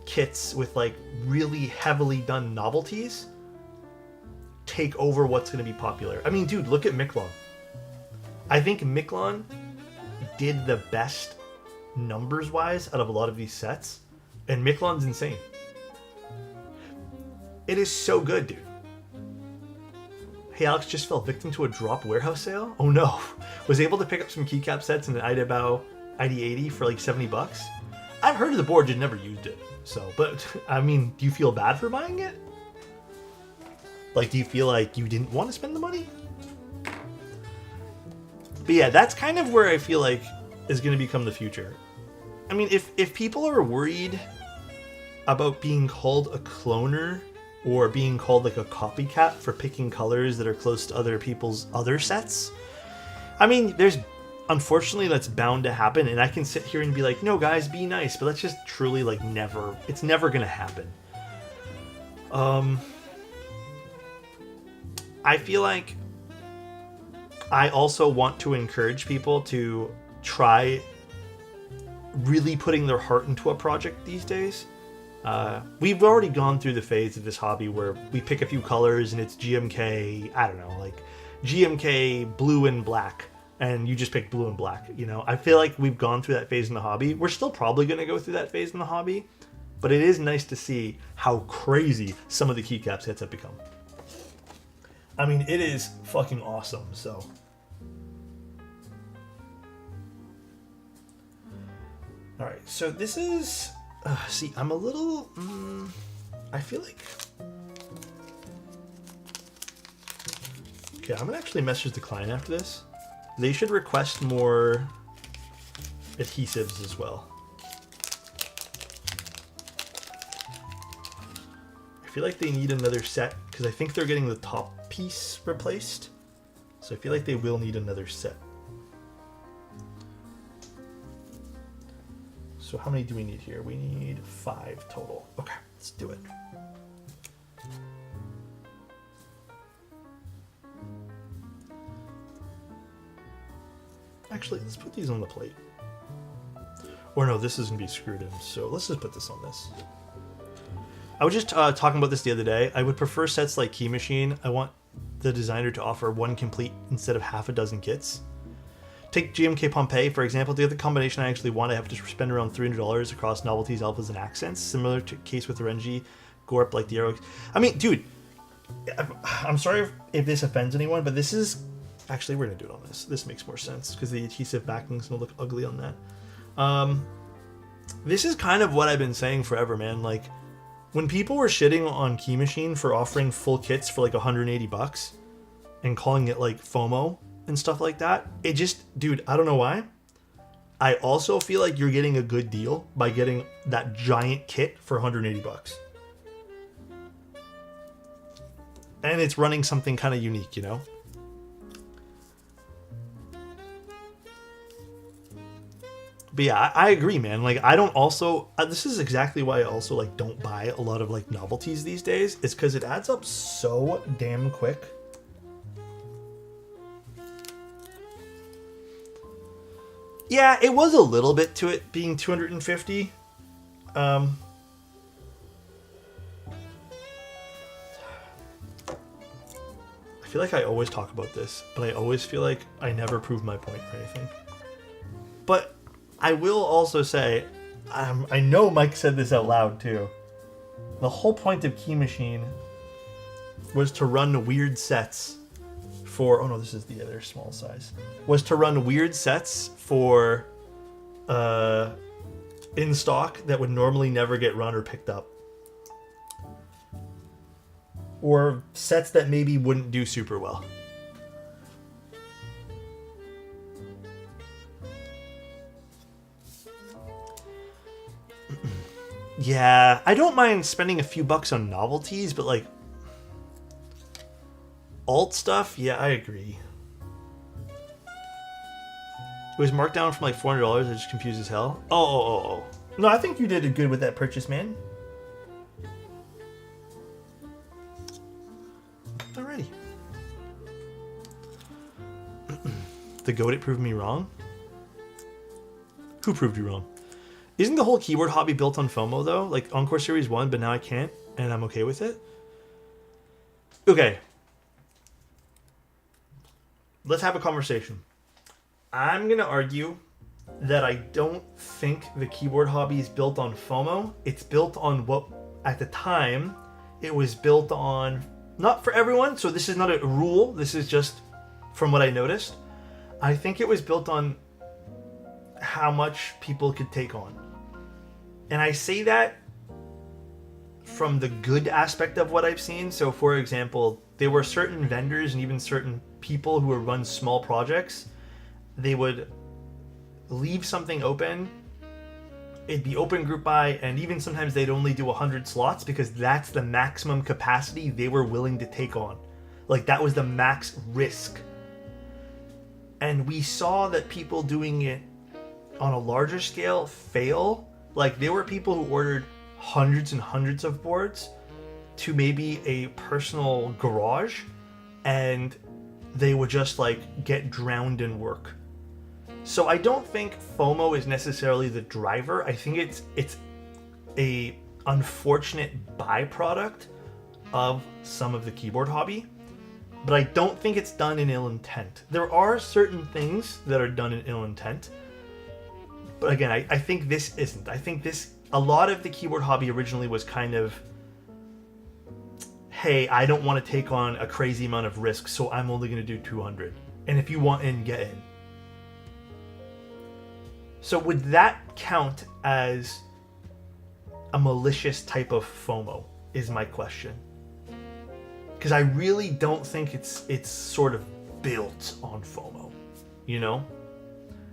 kits with like really heavily done novelties take over what's going to be popular. I mean, dude, look at Miklon. I think Miklon did the best numbers-wise out of a lot of these sets, and Miklon's insane. It is so good, dude. Hey, Alex just fell victim to a drop warehouse sale? Oh no. Was able to pick up some keycap sets in an Idabao ID80 for like 70 bucks. I've heard of the board, just never used it. So, but, I mean, do you feel bad for buying it? Like, do you feel like you didn't want to spend the money? But yeah, that's kind of where I feel like is going to become the future. I mean, if people are worried about being called a cloner or being called like a copycat for picking colors that are close to other people's other sets, I mean, unfortunately that's bound to happen, and I can sit here and be like, no guys, be nice, but that's just truly like it's never going to happen. I feel like I also want to encourage people to try really putting their heart into a project these days. We've already gone through the phase of this hobby where we pick a few colors and it's GMK, I don't know, like GMK blue and black, and you just pick blue and black, you know? I feel like we've gone through that phase in the hobby. We're still probably going to go through that phase in the hobby, but it is nice to see how crazy some of the keycap sets have become. I mean, it is fucking awesome, so. Alright, so this is... see, I'm a little... I feel like... Okay, I'm going to actually message the client after this. They should request more adhesives as well. I feel like they need another set, because I think they're getting the top piece replaced. So I feel like they will need another set. So how many do we need here? We need 5 total. Okay, let's do it. Actually, let's put these on the plate. Or no, this is going to be screwed in, so let's just put this on this. I was just talking about this the other day. I would prefer sets like Key Machine. I want the designer to offer one complete instead of half a dozen kits. Take GMK Pompeii, for example. The other combination I actually want, I have to spend around $300 across novelties, alphas, and accents. Similar to case with the Renji, Gorp, like the Arrow. I mean, dude, I'm sorry if this offends anyone, but this is... Actually, we're going to do it on this. This makes more sense, because the adhesive backing's going to look ugly on that. This is kind of what I've been saying forever, man. Like, when people were shitting on Key Machine for offering full kits for like 180 bucks and calling it like FOMO and stuff like that, it just, dude, I don't know why. I also feel like you're getting a good deal by getting that giant kit for 180 bucks. And it's running something kind of unique, you know? But yeah, I agree, man. Like, I don't also... this is exactly why I also, like, don't buy a lot of, like, novelties these days. It's because it adds up so damn quick. Yeah, it was a little bit to it being 250. I feel like I always talk about this, but I always feel like I never prove my point or anything. But... I will also say, I know Mike said this out loud too. The whole point of Key Machine was to run weird sets for... Oh no, this is the other small size. Was to run weird sets for in stock that would normally never get run or picked up. Or sets that maybe wouldn't do super well. Yeah, I don't mind spending a few bucks on novelties, but like alt stuff, yeah, I agree. It was marked down from like $400. I just confused as hell. Oh. No, I think you did good with that purchase, man. Alrighty. The goat, it proved me wrong. Who proved you wrong? Isn't the whole keyboard hobby built on FOMO, though? Like, Encore Series 1, but now I can't, and I'm okay with it? Okay. Let's have a conversation. I'm going to argue that I don't think the keyboard hobby is built on FOMO. It's built on what, at the time, it was built on... Not for everyone, so this is not a rule. This is just from what I noticed. I think it was built on how much people could take on. And I say that from the good aspect of what I've seen. So, for example, there were certain vendors and even certain people who would run small projects. They would leave something open. It'd be open group buy, and even sometimes they'd only do 100 slots because that's the maximum capacity they were willing to take on. Like, that was the max risk. And we saw that people doing it on a larger scale fail. Like, there were people who ordered hundreds and hundreds of boards to maybe a personal garage, and they would just like get drowned in work. So I don't think FOMO is necessarily the driver. I think it's a unfortunate byproduct of some of the keyboard hobby, but I don't think it's done in ill intent. There are certain things that are done in ill intent. But again, I think this isn't. I think a lot of the keyboard hobby originally was kind of, hey, I don't want to take on a crazy amount of risk, so I'm only going to do 200. And if you want in, get in. So would that count as a malicious type of FOMO, is my question. Because I really don't think it's sort of built on FOMO, you know?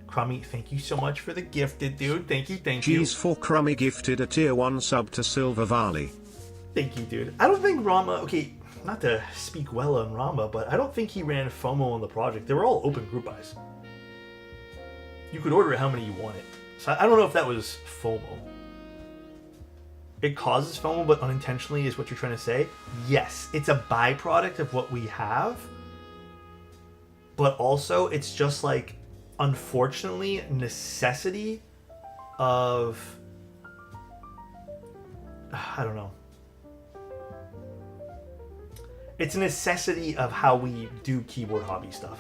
Crummy, thank you so much for the gifted, dude. Thank you. G's for Crummy gifted a tier 1 sub to Silver Valley. Thank you, dude. I don't think Rama... Okay, not to speak well on Rama, but I don't think he ran FOMO on the project. They were all open group buys. You could order how many you wanted. So I don't know if that was FOMO. It causes FOMO, but unintentionally is what you're trying to say. Yes, it's a byproduct of what we have. But also, it's just like... unfortunately, necessity of... I don't know. It's a necessity of how we do keyboard hobby stuff.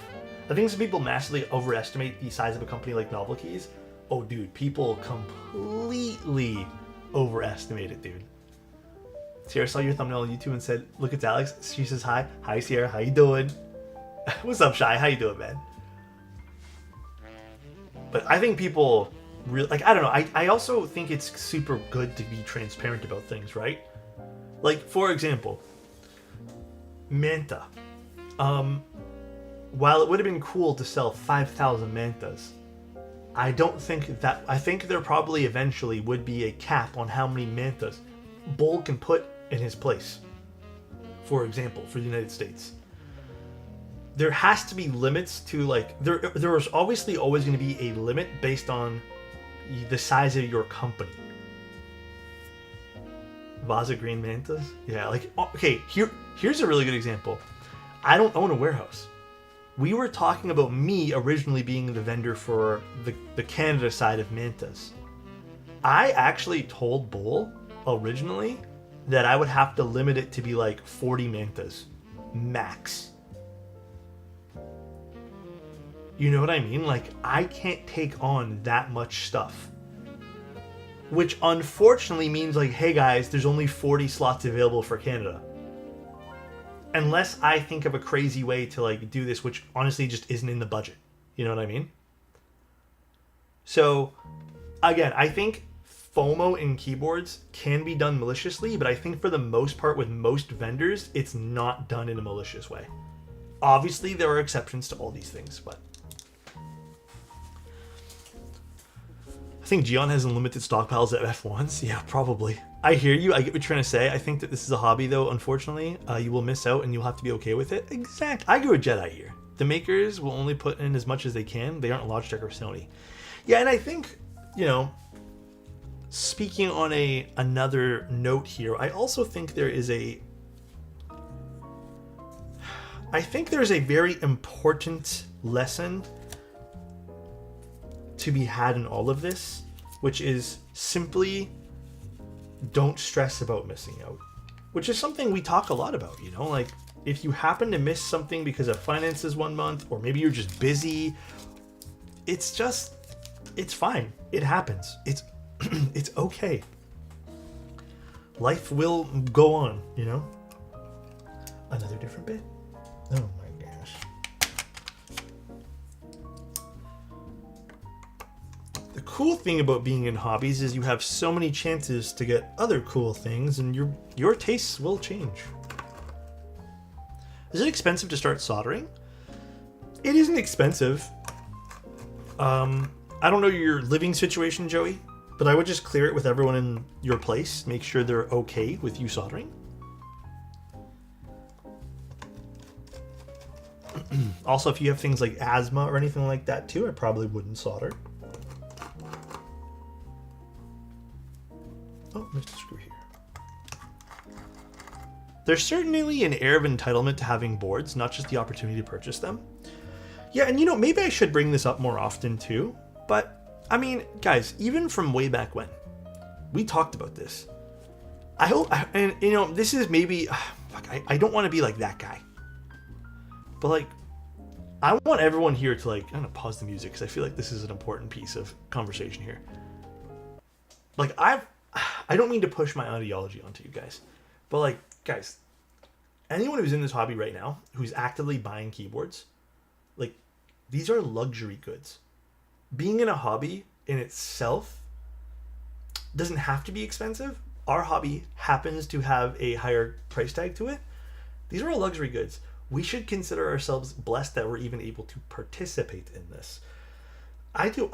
I think some people massively overestimate the size of a company like Novel Keys. Oh, dude, people completely overestimate it, dude. Sierra saw your thumbnail on YouTube and said, look, it's Alex. She says hi. Hi, Sierra. How you doing? What's up, Shy? How you doing, man? But I think people really, like, I don't know. I also think it's super good to be transparent about things, right? Like, for example, Manta. While it would have been cool to sell 5,000 Mantas, I think there probably eventually would be a cap on how many Mantas Bull can put in his place. For example, for the United States. There has to be limits to, like, there is obviously always going to be a limit based on the size of your company. Vaza Green Mantas? Yeah, like, okay, here's a really good example. I don't own a warehouse. We were talking about me originally being the vendor for the Canada side of Mantas. I actually told Bull originally that I would have to limit it to be like 40 Mantas. Max. You know what I mean? Like, I can't take on that much stuff. which unfortunately means like, hey guys, there's only 40 slots available for Canada. Unless I think of a crazy way to like do this, which honestly just isn't in the budget. You know what I mean? So, again, I think FOMO in keyboards can be done maliciously, but I think for the most part with most vendors, it's not done in a malicious way. Obviously, there are exceptions to all these things, but I think Gion has unlimited stockpiles of F1s. Yeah, probably. I hear you. I get what you're trying to say. I think that this is a hobby, though, unfortunately. You will miss out, and you'll have to be okay with it. Exactly. I agree with Jedi here. The makers will only put in as much as they can. They aren't Logitech or Sony. Yeah, and I think, you know, speaking on another note here, I also think there's a very important lesson to be had in all of this, which is simply don't stress about missing out, which is something we talk a lot about, you know, like if you happen to miss something because of finances one month, or maybe you're just busy, it's fine. It happens. It's it's okay. Life will go on, you know? Another different bit. Oh my gosh. The cool thing about being in hobbies is you have so many chances to get other cool things, and your tastes will change. Is it expensive to start soldering? It isn't expensive. I don't know your living situation, Joey, but I would just clear it with everyone in your place. Make sure they're okay with you soldering. Also, if you have things like asthma or anything like that too, I probably wouldn't solder. Oh, missed a screw here. There's certainly an air of entitlement to having boards, not just the opportunity to purchase them. Yeah, and you know, maybe I should bring this up more often too, but I mean, guys, even from way back when, we talked about this. I hope, and you know, this is maybe, I don't want to be like that guy, but like, I want everyone here to like, I'm gonna pause the music because I feel like this is an important piece of conversation here. Like, I don't mean to push my ideology onto you guys, but like, guys, anyone who's in this hobby right now, who's actively buying keyboards, like, these are luxury goods. Being in a hobby in itself doesn't have to be expensive. Our hobby happens to have a higher price tag to it. These are all luxury goods. We should consider ourselves blessed that we're even able to participate in this.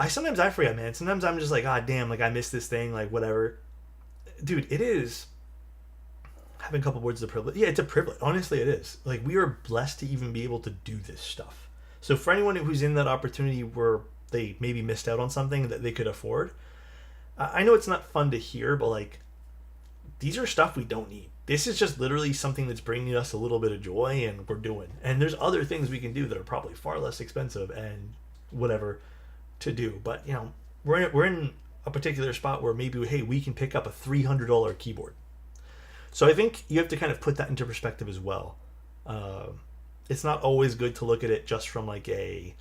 Sometimes I forget, man. Sometimes I'm just like, ah, damn, like I missed this thing, like whatever. Dude, it is. Having a couple boards is a privilege. Yeah, it's a privilege. Honestly, it is. Like, we are blessed to even be able to do this stuff. So for anyone who's in that opportunity where they maybe missed out on something that they could afford, I know it's not fun to hear, but like, these are stuff we don't need. This is just literally something that's bringing us a little bit of joy, and we're doing. And there's other things we can do that are probably far less expensive and whatever to do. But, you know, we're in a particular spot where maybe, hey, we can pick up a $300 keyboard. So I think you have to kind of put that into perspective as well. It's not always good to look at it just from like a,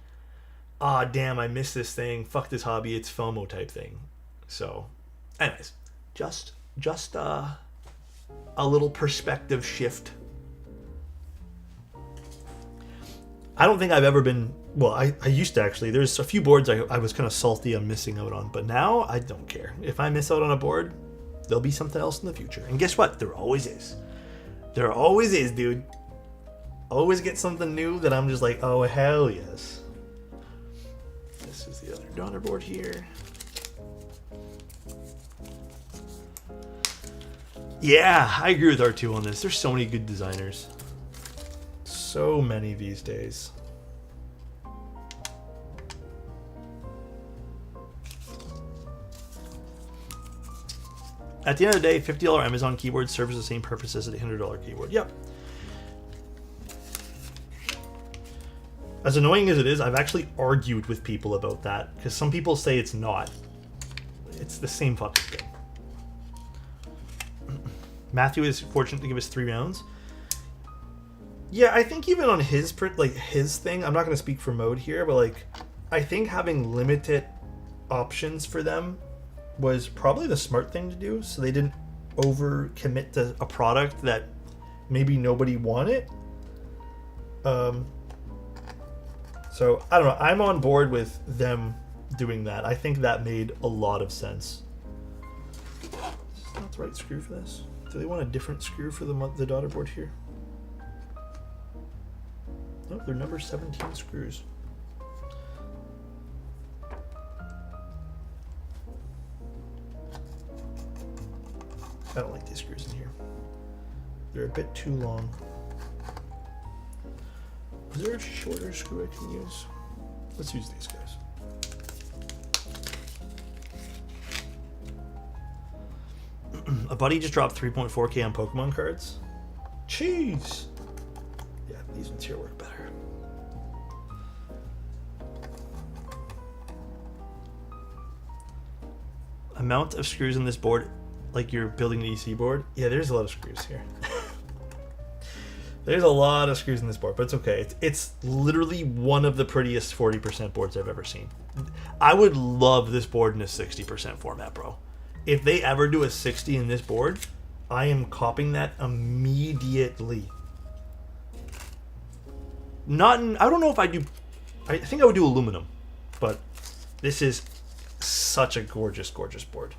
damn, I missed this thing, fuck this hobby, it's FOMO type thing. So, anyways, just a little perspective shift. I don't think I've ever been, well, I used to actually. There's a few boards I was kind of salty on missing out on, but now I don't care. If I miss out on a board, there'll be something else in the future. And guess what? There always is. There always is, dude. Always get something new that I'm just like, oh, hell yes. This is the other Donner board here. Yeah, I agree with R2 on this. There's so many good designers. So many these days. At the end of the day, $50 Amazon keyboard serves the same purpose as a $100 keyboard. Yep. As annoying as it is, I've actually argued with people about that, because some people say it's not. It's the same fucking thing. Matthew is fortunate to give us 3 rounds. Yeah, I think even on his thing, I'm not going to speak for Mode here, but like, I think having limited options for them was probably the smart thing to do, so they didn't over commit to a product that maybe nobody wanted. So I don't know. I'm on board with them doing that. I think that made a lot of sense. Is that the right screw for this? Do they want a different screw for the daughter board here? No, they're number 17 screws. I don't like these screws in here. They're a bit too long. Is there a shorter screw I can use? Let's use these guys. A buddy just dropped 3.4K on Pokemon cards. Jeez. Yeah, these ones here work better. Amount of screws on this board, like you're building an EC board. Yeah, there's a lot of screws here. There's a lot of screws in this board, but it's okay. It's literally one of the prettiest 40% boards I've ever seen. I would love this board in a 60% format, bro. If they ever do a 60 in this board, I am copying that immediately. I don't know if I do, I think I would do aluminum, but this is such a gorgeous, gorgeous board.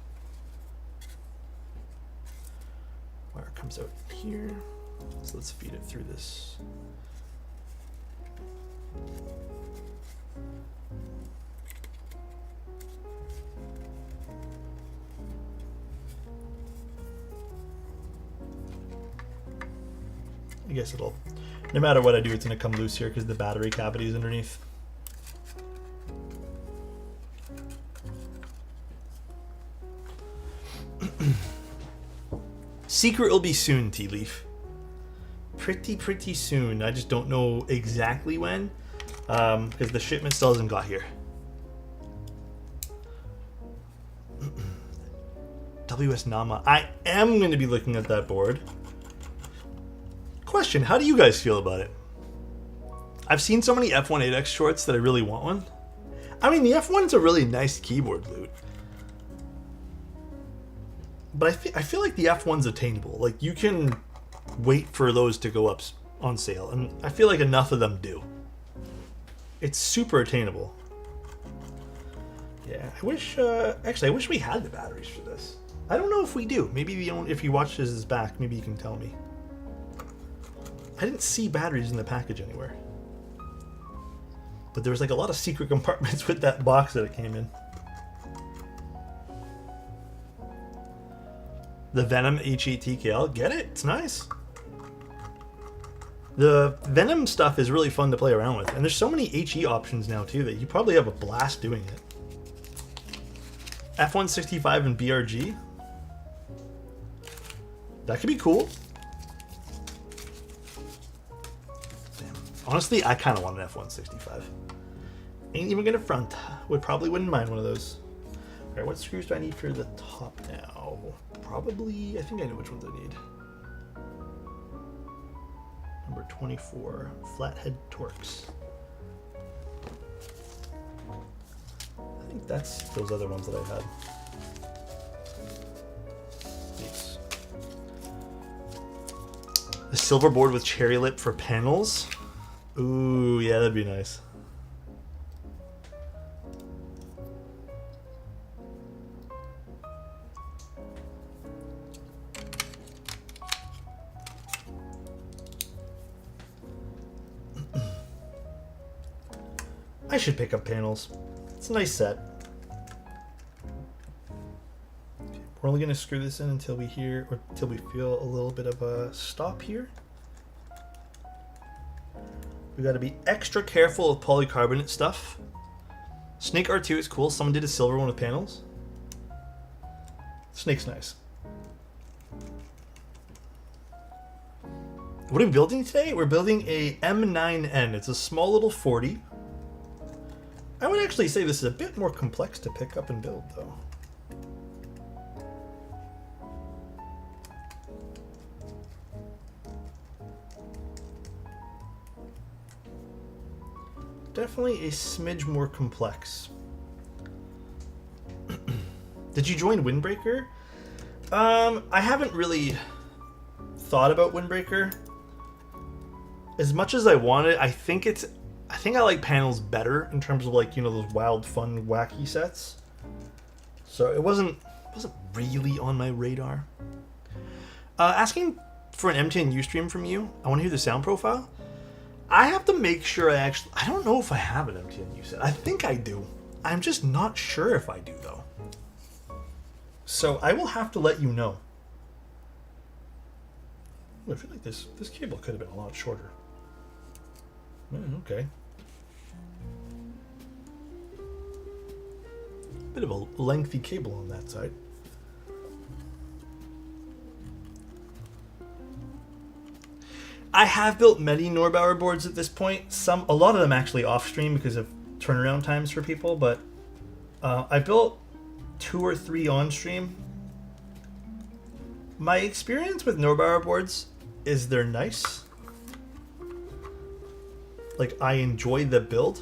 Wire comes out here. So let's feed it through this. I guess it'll, no matter what I do, it's going to come loose here because the battery cavity is underneath. Secret will be soon, Tea Leaf. Pretty soon. I just don't know exactly when, because the shipment still hasn't got here. WS Nama. I am going to be looking at that board. Question, how do you guys feel about it? I've seen so many F1 8X shorts that I really want one. I mean, the F1's a really nice keyboard loot. But I feel like the F1's attainable. Like, you can wait for those to go up on sale, and I feel like enough of them do. It's super attainable. Yeah, I wish, actually, I wish we had the batteries for this. I don't know if we do. Maybe if you watch this back, maybe you can tell me. I didn't see batteries in the package anywhere. But there was like a lot of secret compartments with that box that it came in. The Venom HE-TKL, get it? It's nice. The Venom stuff is really fun to play around with. And there's so many HE options now too that you probably have a blast doing it. F165 and BRG. That could be cool. Damn. Honestly, I kind of want an F165. Ain't even gonna front. Probably wouldn't mind one of those. Alright, what screws do I need for the top now? Probably, I think I know which ones I need. Number 24, flathead Torx. I think that's those other ones that I had. These. The silver board with cherry lip for panels. Ooh, yeah, that'd be nice. I should pick up panels. It's a nice set. We're only going to screw this in until we hear, or until we feel a little bit of a stop here. We got to be extra careful with polycarbonate stuff. Snake R2 is cool. Someone did a silver one with panels. Snake's nice. What are we building today? We're building a M9N. It's a small little 40. I would actually say this is a bit more complex to pick up and build, though. Definitely a smidge more complex. Did you join Windbreaker? I haven't really thought about Windbreaker as much as I wanted. I think I like panels better in terms of like, you know, those wild, fun, wacky sets. So it wasn't really on my radar. Asking for an M9N Ustream from you. I want to hear the sound profile. I have to make sure I don't know if I have an M9N U set. I think I do. I'm just not sure if I do though. So I will have to let you know. Ooh, I feel like this cable could have been a lot shorter. Okay. Bit of a lengthy cable on that side. I have built many Norbauer boards at this point. A lot of them actually off stream because of turnaround times for people, but I built 2 or 3 on stream. My experience with Norbauer boards is they're nice. Like, I enjoy the build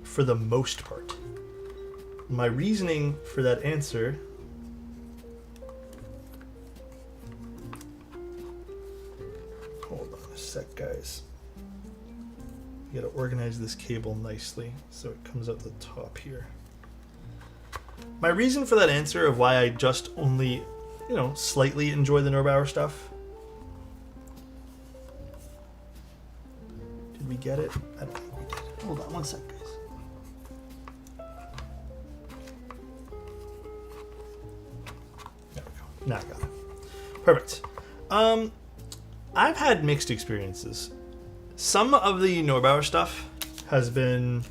for the most part. My reasoning for that answer sec, guys. You gotta organize this cable nicely so it comes out the top here. My reason for that answer of why I just only, you know, slightly enjoy the Norbauer stuff. Did we get it? I don't think we did. Hold on one sec, guys. There we go. Now I got it. Perfect. I've had mixed experiences. Some of the Norbauer stuff has been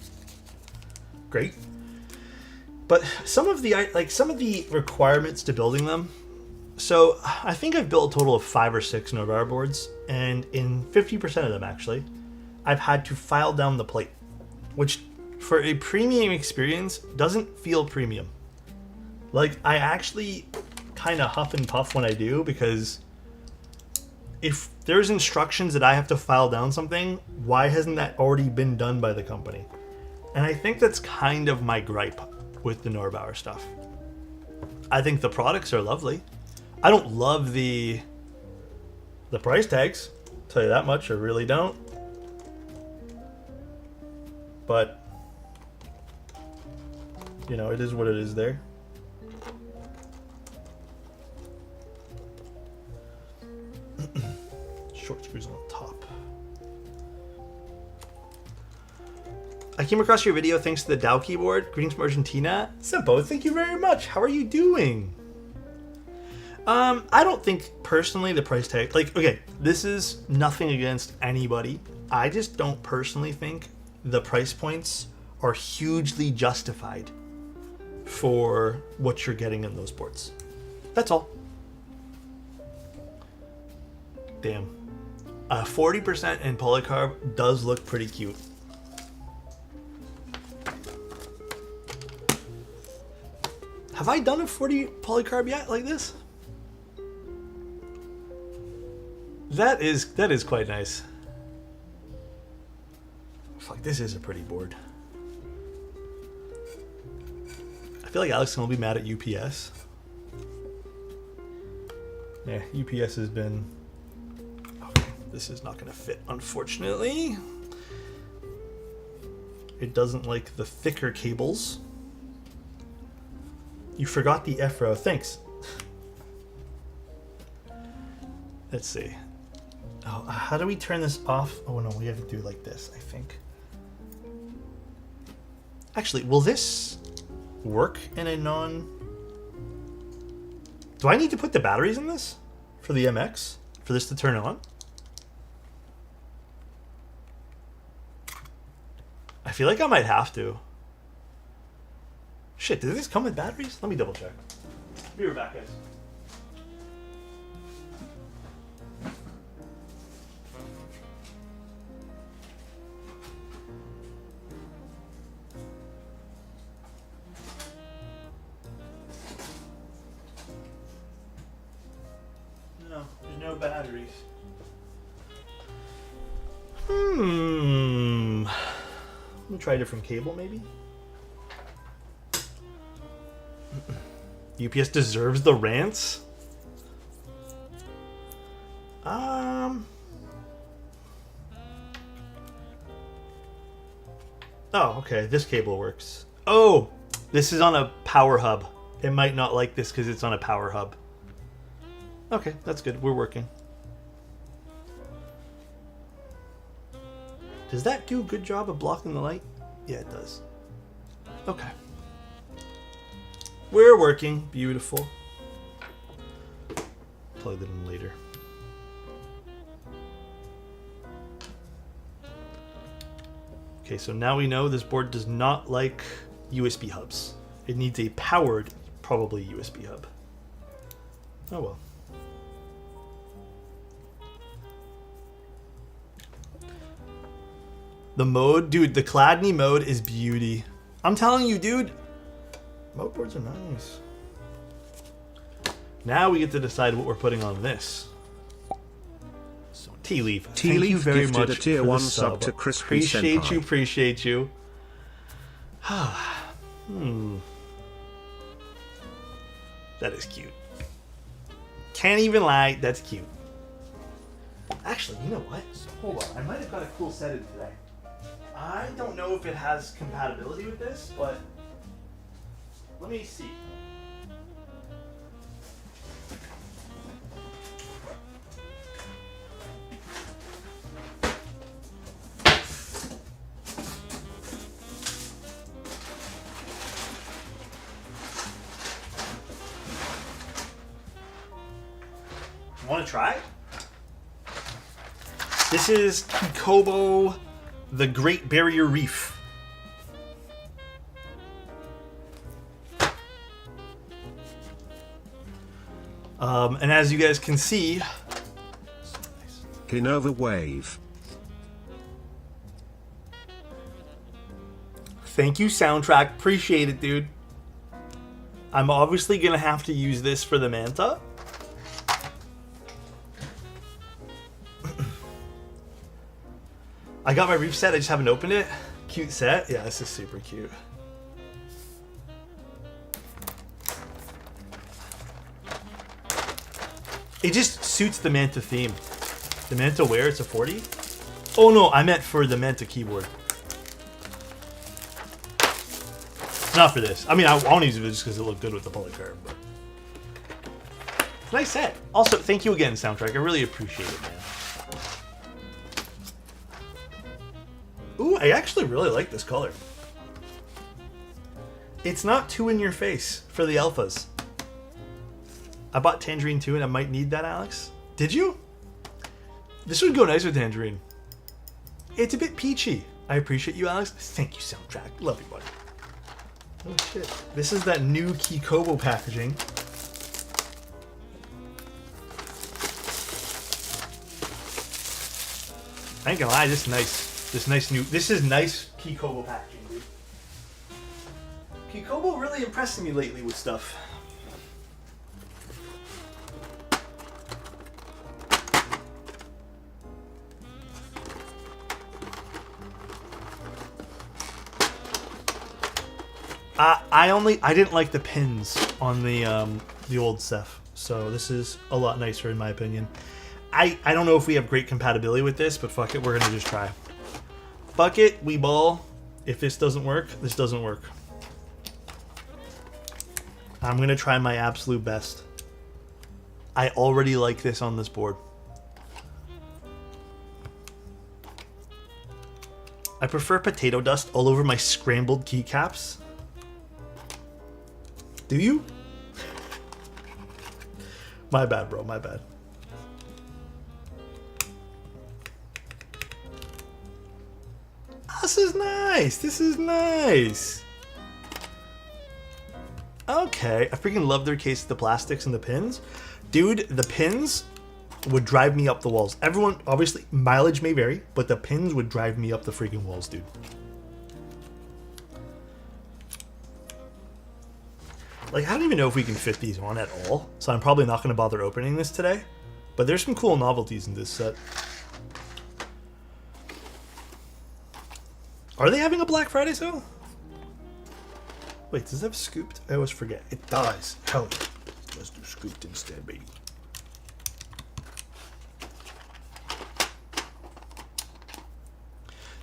great, but some of the requirements to building them. So I think I've built a total of 5 or 6 Norbauer boards, and in 50% of them actually, I've had to file down the plate, which for a premium experience doesn't feel premium. Like, I actually kind of huff and puff when I do, because if there's instructions that I have to file down something, why hasn't that already been done by the company? And I think that's kind of my gripe with the Norbauer stuff. I think the products are lovely. I don't love the price tags, I'll tell you that much, I really don't. But, you know, it is what it is there. Short screws on the top. I came across your video thanks to the DAO keyboard. Greetings from Argentina. Simpo, thank you very much. How are you doing? I don't think personally the price tag, like, okay, this is nothing against anybody. I just don't personally think the price points are hugely justified for what you're getting in those boards. That's all. Damn. 40% in polycarb does look pretty cute. Have I done a 40 polycarb yet like this? That is quite nice. Fuck, this is a pretty board. I feel like Alex is gonna be mad at UPS. Yeah, UPS has been... Okay, this is not gonna fit, unfortunately. It doesn't like the thicker cables. You forgot the F-row. Thanks. Let's see. Oh, how do we turn this off? Oh no, we have to do it like this, I think. Actually, will this work in a non... Do I need to put the batteries in this for the MX for this to turn on? I feel like I might have to. Shit, did this come with batteries? Let me double check. Be right back, guys. No, there's no batteries. Let me try a different cable, maybe. UPS deserves the rants? Oh, okay. This cable works. Oh, this is on a power hub. It might not like this because it's on a power hub. Okay, that's good. We're working. Does that do a good job of blocking the light? Yeah, it does. Okay. We're working. Beautiful. Plug that in later. Okay, so now we know this board does not like USB hubs. It needs a powered, probably USB hub. Oh well. The mode, dude, the Chladni mode is beauty. I'm telling you, dude. Mode boards are nice. Now we get to decide what we're putting on this. So Tea Leaf, thank you very gifted much a tier for the 1 sub to Crispy Appreciate Senpai. you, appreciate you. That is cute. Can't even lie, that's cute. Actually, you know what? Hold on, I might have got a cool set in today. I don't know if it has compatibility with this, but let me see. Want to try? This is Kikobo, the Great Barrier Reef. And as you guys can see, Kinova Wave. thank you, soundtrack. Appreciate it, dude. I'm obviously gonna have to use this for the Manta. I got my reef set, I just haven't opened it. Cute set. Yeah, this is super cute. It just suits the Manta theme. The Manta wear, it's a 40? Oh no, I meant for the Manta keyboard. Not for this. I mean, I won't use it just because it looked good with the polycarb, but... Nice set. Also, thank you again, soundtrack. I really appreciate it, man. Ooh, I actually really like this color. It's not too in your face for the alphas. I bought Tangerine too, and I might need that, Alex. Did you? This would go nice with Tangerine. It's a bit peachy. I appreciate you, Alex. Thank you, soundtrack. Love you, buddy. Oh shit. This is that new Kikobo packaging. I ain't gonna lie, this is nice. This is nice Kikobo packaging, dude. Kikobo really impressing me lately with stuff. I didn't like the pins on the old Ceph, so this is a lot nicer in my opinion. I don't know if we have great compatibility with this, but fuck it, we're gonna just try. Fuck it, we ball. If this doesn't work, this doesn't work. I'm gonna try my absolute best. I already like this on this board. I prefer potato dust all over my scrambled keycaps. Do you? My bad, bro, my bad. This is nice. This is nice. Okay, I freaking love their case of the plastics and the pins. Dude, the pins would drive me up the walls. Everyone, obviously, mileage may vary, but the pins would drive me up the freaking walls, dude. Like, I don't even know if we can fit these on at all, so I'm probably not going to bother opening this today. But there's some cool novelties in this set. Are they having a Black Friday sale? Wait, does it have scooped? I always forget. It does. Hell yeah. Let's do scooped instead, baby.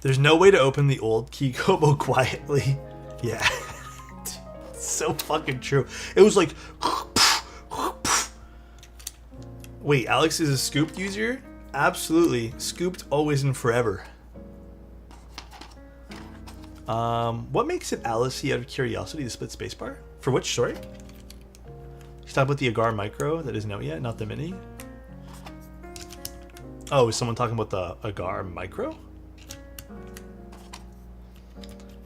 There's no way to open the old key combo quietly. Yeah. It's so fucking true. It was like... Wait, Alex is a scooped user? Absolutely. Scooped always and forever. What makes it Alice-y out of curiosity, the split spacebar? For which, sorry? You talking about the Agar Micro that isn't out yet, not the Mini? Oh, is someone talking about the Agar Micro?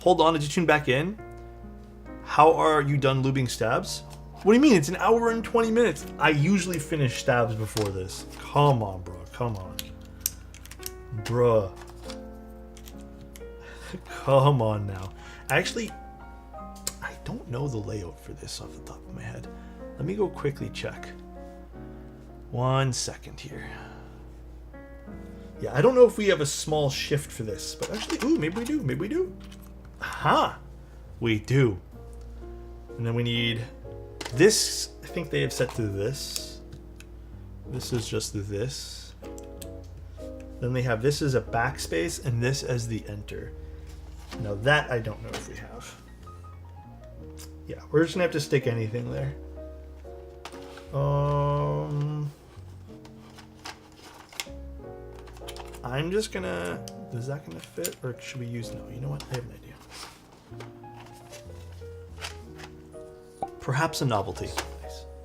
Hold on, did you tune back in? How are you done lubing stabs? What do you mean? It's an hour and 20 minutes. I usually finish stabs before this. Come on, bro. Come on. Bruh. Come on now. Actually, I don't know the layout for this off the top of my head. Let me go quickly check. 1 second here. Yeah, I don't know if we have a small shift for this, but actually, ooh, maybe we do. Maybe we do. Aha! We do. And then we need this. I think they have set to this. This is just this. Then they have this as a backspace and this as the enter. Now that I don't know if we have. Yeah, we're just gonna have to stick anything there. I'm just gonna. Is that gonna fit, or should we use? No, you know what? I have an idea. Perhaps a novelty.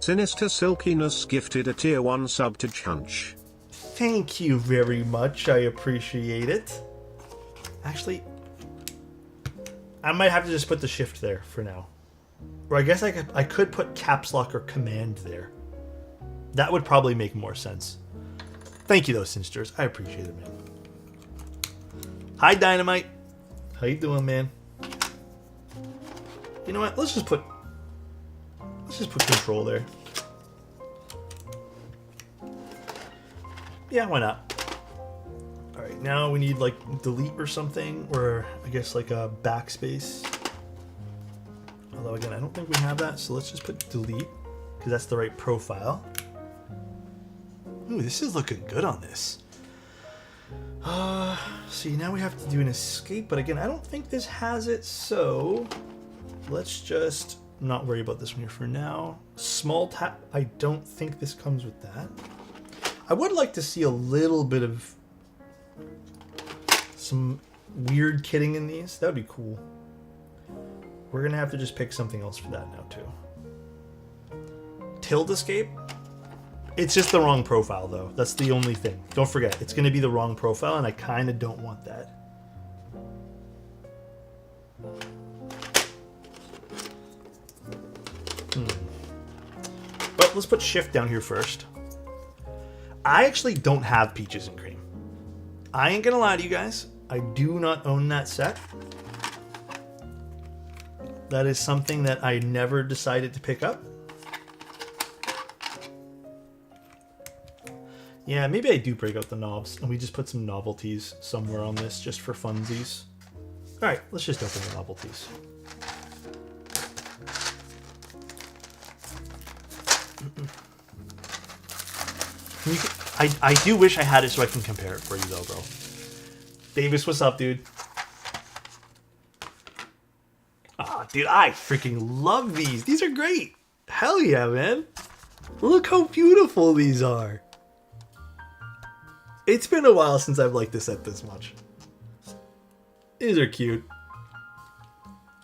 Sinister Silkiness gifted a tier 1 sub to Chunch. Thank you very much. I appreciate it. Actually, I might have to just put the shift there for now. Or I guess I could put caps lock or command there. That would probably make more sense. Thank you though, Sinsters. I appreciate it, man. Hi, Dynamite. How you doing, man? You know what? Let's just put control there. Yeah, why not? Alright, now we need like delete or something, or I guess like a backspace. Although again, I don't think we have that, so let's just put delete, because that's the right profile. Ooh, this is looking good on this. See, now we have to do an escape, but again, I don't think this has it, so let's just not worry about this one here for now. Small tap, I don't think this comes with that. I would like to see a little bit of some weird kitting in these. That would be cool. We're gonna have to just pick something else for that now too. Tilt escape? It's just the wrong profile though. That's the only thing. Don't forget, it's gonna be the wrong profile and I kinda don't want that. But let's put shift down here first. I actually don't have peaches and cream. I ain't gonna lie to you guys. I do not own that set. That is something that I never decided to pick up. Yeah, maybe I do break out the knobs and we just put some novelties somewhere on this just for funsies. All right, let's just open the novelties. I do wish I had it so I can compare it for you though, bro. Davis, what's up, dude? Ah, dude, I freaking love these. These are great. Hell yeah, man. Look how beautiful these are. It's been a while since I've liked this set this much. These are cute.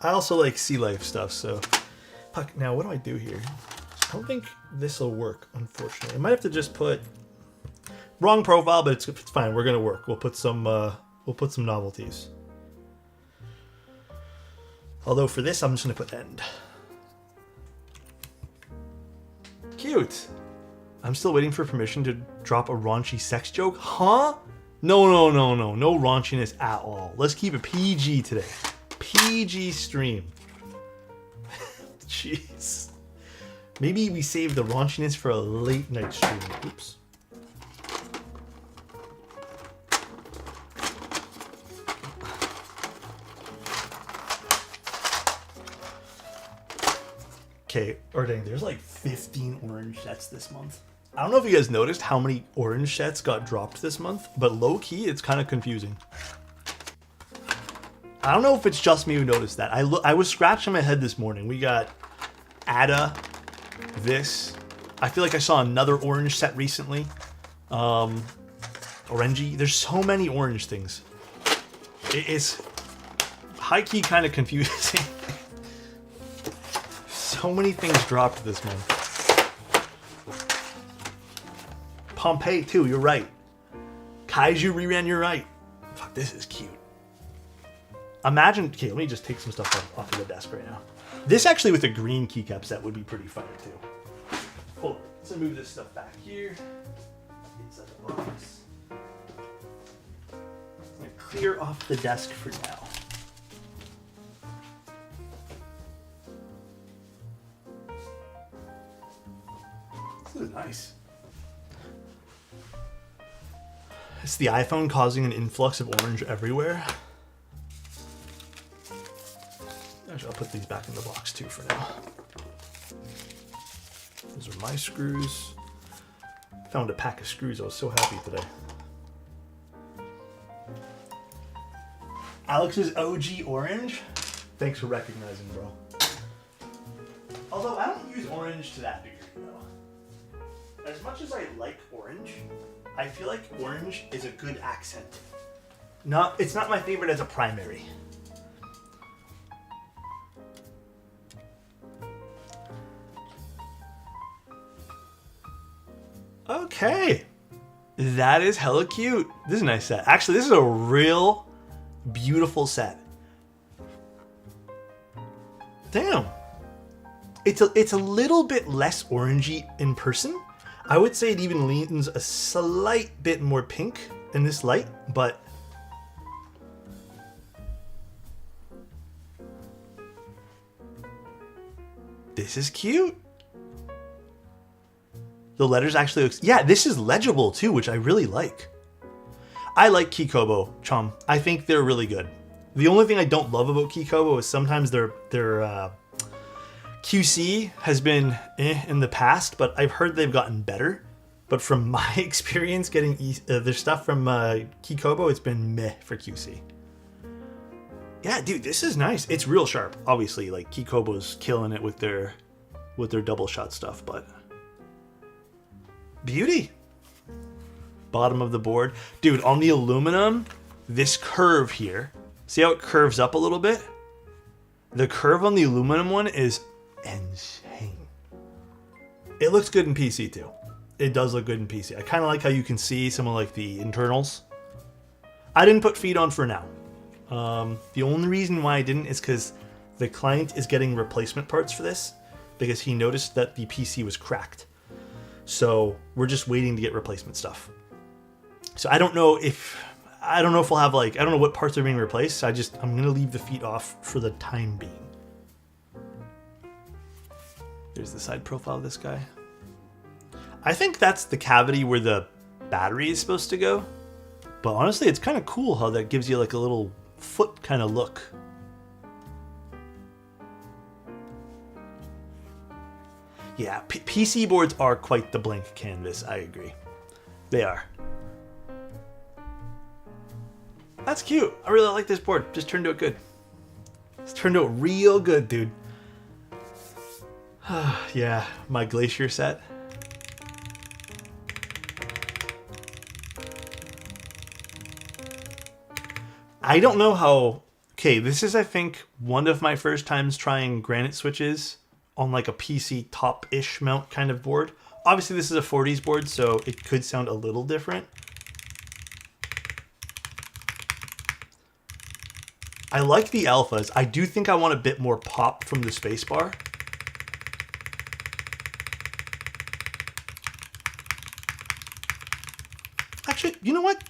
I also like sea life stuff, so... Fuck, now what do I do here? I don't think this will work, unfortunately. I might have to just put... Wrong profile, but it's fine. We're gonna work. We'll put some novelties. Although for this, I'm just gonna put end. Cute. I'm still waiting for permission to drop a raunchy sex joke. Huh? No raunchiness at all. Let's keep it PG today. PG stream. Jeez. Maybe we save the raunchiness for a late night stream. Oops. Okay, or dang, there's like 15 orange sets this month. I don't know if you guys noticed how many orange sets got dropped this month, but low key, it's kind of confusing. I don't know if it's just me who noticed that. I was scratching my head this morning. We got Ada, this. I feel like I saw another orange set recently. Orangey. There's so many orange things. It's high-key kind of confusing. So many things dropped this month. Pompeii too, you're right. Kaiju Riren, you're right. Fuck, this is cute. Imagine, okay, let me just take some stuff off of the desk right now. This actually with a green keycap set would be pretty fire too. Hold on, let's move this stuff back here. Inside the box. I'm gonna clear off the desk for now. This is nice. It's the iPhone causing an influx of orange everywhere. Actually, I'll put these back in the box too for now. Those are my screws. Found a pack of screws. I was so happy today. Alex's OG orange. Thanks for recognizing, bro. Although I don't use orange to that degree, though. As much as I like orange, I feel like orange is a good accent. It's not my favorite as a primary. Okay. That is hella cute. This is a nice set. Actually, this is a real beautiful set. Damn. It's a little bit less orangey in person. I would say it even leans a slight bit more pink in this light, but this is cute. The letters actually looks, yeah, this is legible too, which I really like. I like Kikobo, Chom. I think they're really good. The only thing I don't love about Kikobo is sometimes their QC has been in the past, but I've heard they've gotten better. But from my experience getting their stuff from Kikobo, it's been meh for QC. Yeah, dude, this is nice. It's real sharp. Obviously, like Kikobo's killing it with their double shot stuff, but beauty. Bottom of the board. Dude, on the aluminum, this curve here, see how it curves up a little bit? The curve on the aluminum one is insane. It looks good in PC too. It does look good in PC. I kind of like how you can see some of like the internals. I didn't put feet on for now. The only reason why I didn't is because the client is getting replacement parts for this because he noticed that the PC was cracked. So we're just waiting to get replacement stuff. So I don't know if we'll have like, I don't know what parts are being replaced. I'm going to leave the feet off for the time being. There's the side profile of this guy. I think that's the cavity where the battery is supposed to go. But honestly, it's kind of cool how that gives you like a little foot kind of look. Yeah, PC boards are quite the blank canvas. I agree. They are. That's cute. I really like this board. Just turned out good. It's turned out real good, dude. Yeah, my Glacier set. I don't know how... Okay, this is, I think, one of my first times trying granite switches on like a PC top-ish mount kind of board. Obviously, this is a 40s board, so it could sound a little different. I like the alphas. I do think I want a bit more pop from the spacebar. Actually, you know what?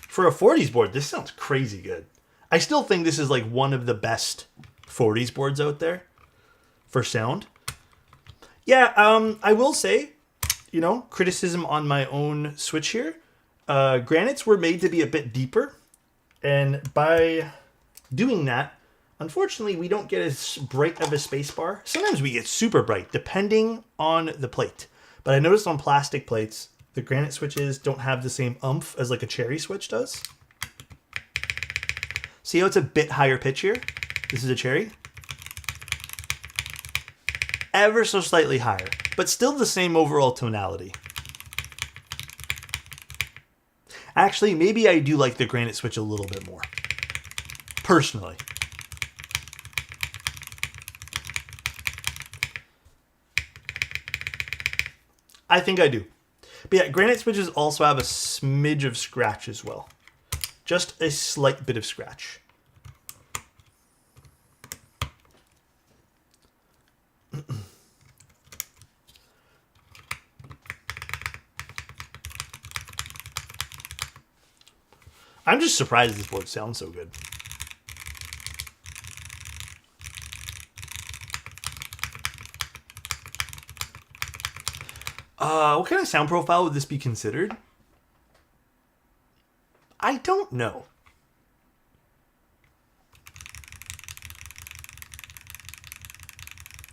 For a 40s board, this sounds crazy good. I still think this is like one of the best 40s boards out there for sound. Yeah, I will say, you know, criticism on my own Switch here. Granites were made to be a bit deeper, and by doing that, unfortunately, we don't get as bright of a spacebar. Sometimes we get super bright, depending on the plate. But I noticed on plastic plates, the granite switches don't have the same oomph as like a cherry switch does. See how it's a bit higher pitch here? This is a cherry. Ever so slightly higher, but still the same overall tonality. Actually, maybe I do like the granite switch a little bit more. Personally. I think I do. But yeah, granite switches also have a smidge of scratch as well. Just a slight bit of scratch. I'm just surprised this board sounds so good. What kind of sound profile would this be considered? I don't know.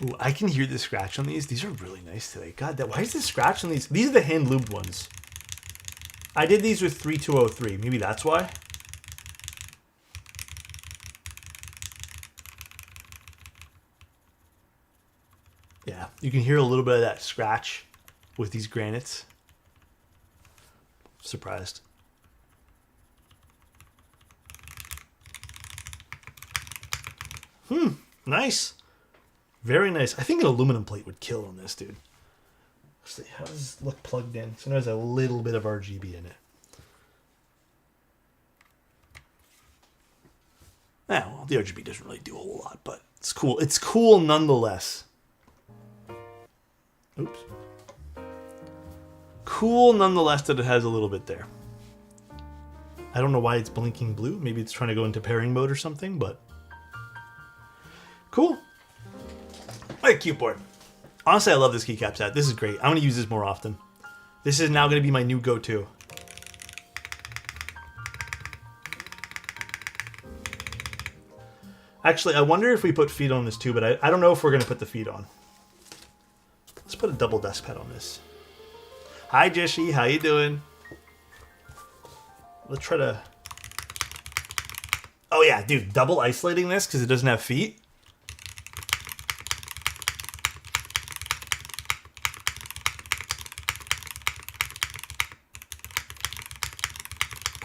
Ooh, I can hear the scratch on these. These are really nice today. God, why is the scratch on these? These are the hand lubed ones. I did these with 3203. Maybe that's why. Yeah, you can hear a little bit of that scratch with these granites. Surprised. Nice. Very nice. I think an aluminum plate would kill on this, dude. Let's see, how does this look plugged in? So there's a little bit of RGB in it. Well, the RGB doesn't really do a whole lot, but it's cool. It's cool nonetheless. Oops. Cool nonetheless that it has a little bit there. I don't know why it's blinking blue. Maybe it's trying to go into pairing mode or something, but cool. What a cute board. Honestly, I love this keycap set. This is great. I'm going to use this more often. This is now going to be my new go-to. Actually, I wonder if we put feet on this too, but I don't know if we're going to put the feet on. Let's put a double desk pad on this. Hi, Jessie. How you doing? Let's try to... Oh, yeah, dude. Double isolating this because it doesn't have feet.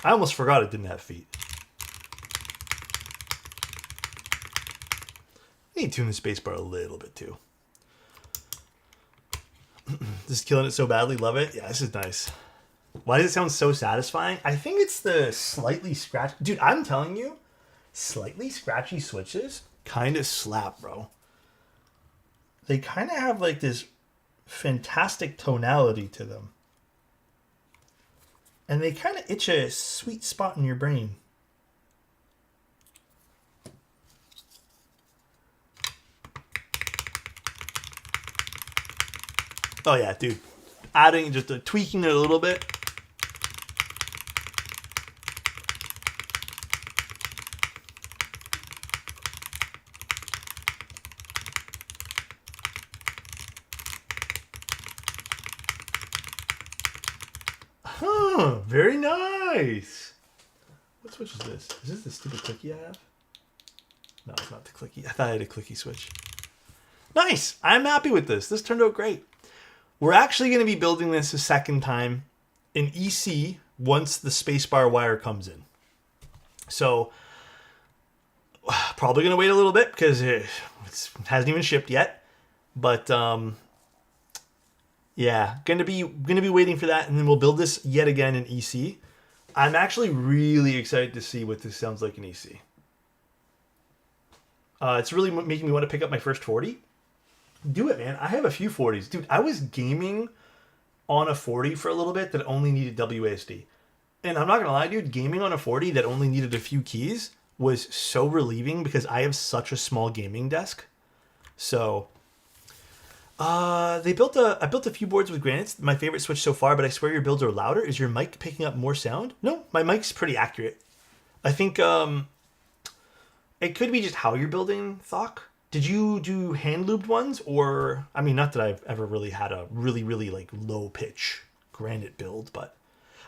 I almost forgot it didn't have feet. I need to tune the spacebar a little bit too. Just killing it so badly. Love it. Yeah, this is nice. Why does it sound so satisfying? I think it's the slightly scratch. Dude, I'm telling you, slightly scratchy switches kind of slap, bro. They kind of have like this fantastic tonality to them. And they kind of itch a sweet spot in your brain. Oh yeah, dude. Adding, just tweaking it a little bit. Huh, very nice. What switch is this? Is this the stupid clicky I have? No, it's not the clicky. I thought I had a clicky switch. Nice. I'm happy with this. This turned out great. We're actually going to be building this a second time in EC once the spacebar wire comes in. So probably going to wait a little bit because it hasn't even shipped yet. But yeah, gonna be waiting for that, and then we'll build this yet again in EC. I'm actually really excited to see what this sounds like in EC. It's really making me want to pick up my first 40. Do it, man. I have a few 40s. Dude, I was gaming on a 40 for a little bit that only needed WASD. And I'm not going to lie, dude, gaming on a 40 that only needed a few keys was so relieving because I have such a small gaming desk. So I built a few boards with granites. My favorite switch so far, but I swear your builds are louder. Is your mic picking up more sound? No, my mic's pretty accurate. I think it could be just how you're building, Thok. Did you do hand lubed ones, or I mean, not that I've ever really had a really like low pitch granite build, but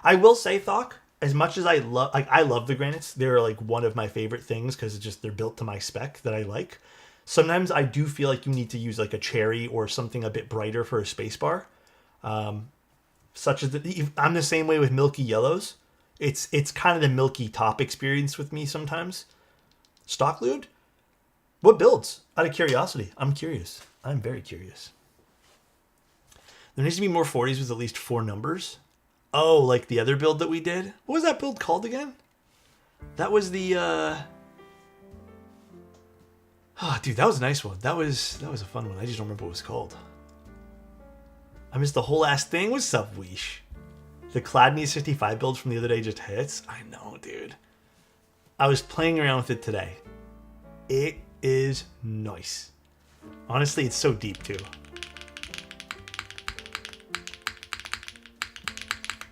I will say, Thok, as much as I love the granites, they're like one of my favorite things because it's just they're built to my spec that I like. Sometimes I do feel like you need to use like a cherry or something a bit brighter for a spacebar. Such as I'm the same way with milky yellows. It's kind of the milky top experience with me sometimes. Stock lubed? What builds? Out of curiosity. I'm curious. I'm very curious. There needs to be more 40s with at least 4 numbers. Oh, like the other build that we did? What was that build called again? That was the Oh, dude, that was a nice one. That was a fun one. I just don't remember what it was called. I missed the whole ass thing. What's up, Weesh? The Cladney 65 build from the other day just hits. I know, dude. I was playing around with it today. It is nice. Honestly, it's so deep too.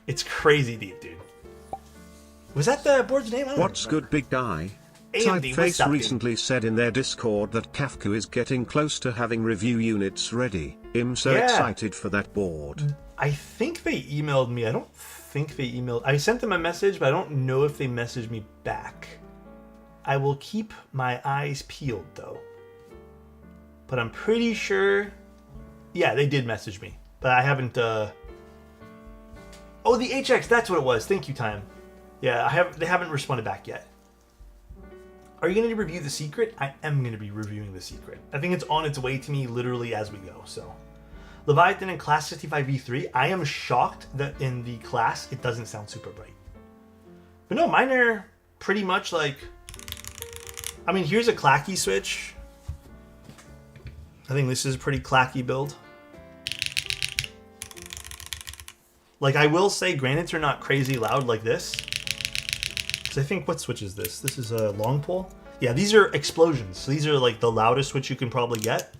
It's crazy deep, dude. Was that the board's name? What's good, big guy? Typeface recently said in their Discord that Kafka is getting close to having review units ready. I'm so excited for that board. I think they emailed me. I don't think they emailed. I sent them a message, but I don't know if they messaged me back. I will keep my eyes peeled, though. But I'm pretty sure... Yeah, they did message me. But I haven't... Oh, the HX, that's what it was. Thank you, Time. Yeah, they haven't responded back yet. Are you going to review The Secret? I am going to be reviewing The Secret. I think it's on its way to me literally as we go, so. Leviathan in Class 65v3. I am shocked that in the class it doesn't sound super bright. But no, mine are pretty much like... I mean, here's a clacky switch. I think this is a pretty clacky build. Like, I will say granites are not crazy loud like this. So I think, what switch is this? This is a long pole? Yeah, these are explosions. So these are like the loudest switch you can probably get.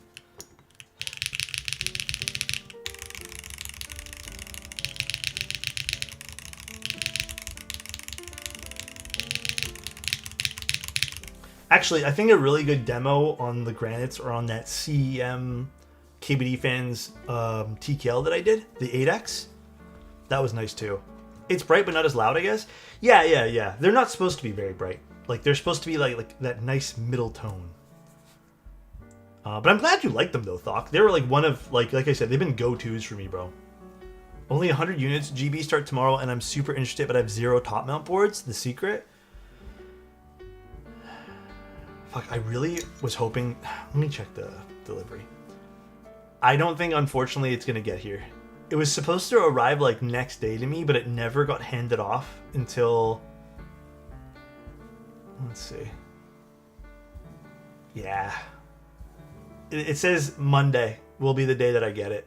Actually, I think a really good demo on the granites or on that CEM KBD fans TKL that I did, the 8X. That was nice too. It's bright, but not as loud, I guess. Yeah. They're not supposed to be very bright. Like, they're supposed to be like that nice middle tone. But I'm glad you like them, though, Thok. They were like one of, like I said, they've been go-tos for me, bro. Only 100 units. GB start tomorrow, and I'm super interested, but I have 0 top mount boards. The Secret. Fuck, I really was hoping... Let me check the delivery. I don't think, unfortunately, it's going to get here. It was supposed to arrive like next day to me, but it never got handed off until... Let's see. Yeah. It says Monday will be the day that I get it.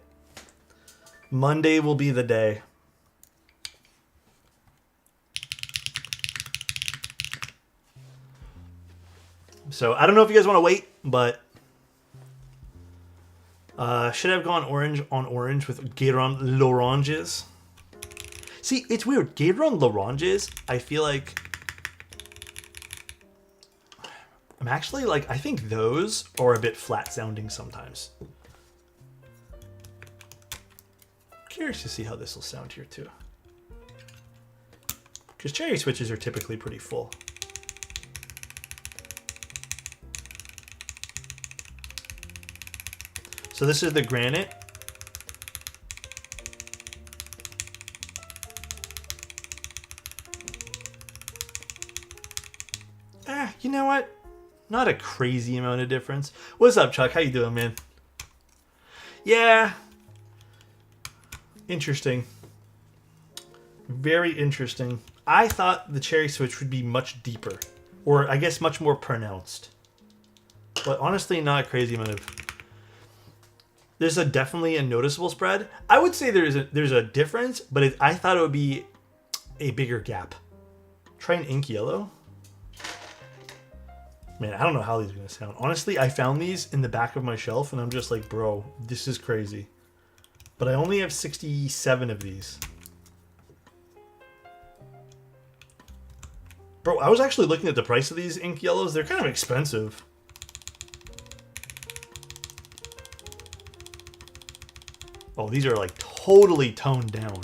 Monday will be the day. So I don't know if you guys want to wait, but... should have gone orange on orange with Gayron L'Oranges. See, it's weird. Gayron L'Oranges, I feel like... I'm actually like, I think those are a bit flat sounding sometimes. Curious to see how this will sound here too. Because cherry switches are typically pretty full. So this is the granite. You know what? Not a crazy amount of difference. What's up, Chuck? How you doing, man? Yeah. Interesting. Very interesting. I thought the cherry switch would be much deeper. Or I guess much more pronounced. But honestly, not a crazy amount of... There's definitely a noticeable spread. I would say there's a difference, but I thought it would be a bigger gap. Try an ink yellow. Man, I don't know how these are going to sound. Honestly, I found these in the back of my shelf, and I'm just like, bro, this is crazy. But I only have 67 of these. Bro, I was actually looking at the price of these ink yellows. They're kind of expensive. Oh, these are like totally toned down.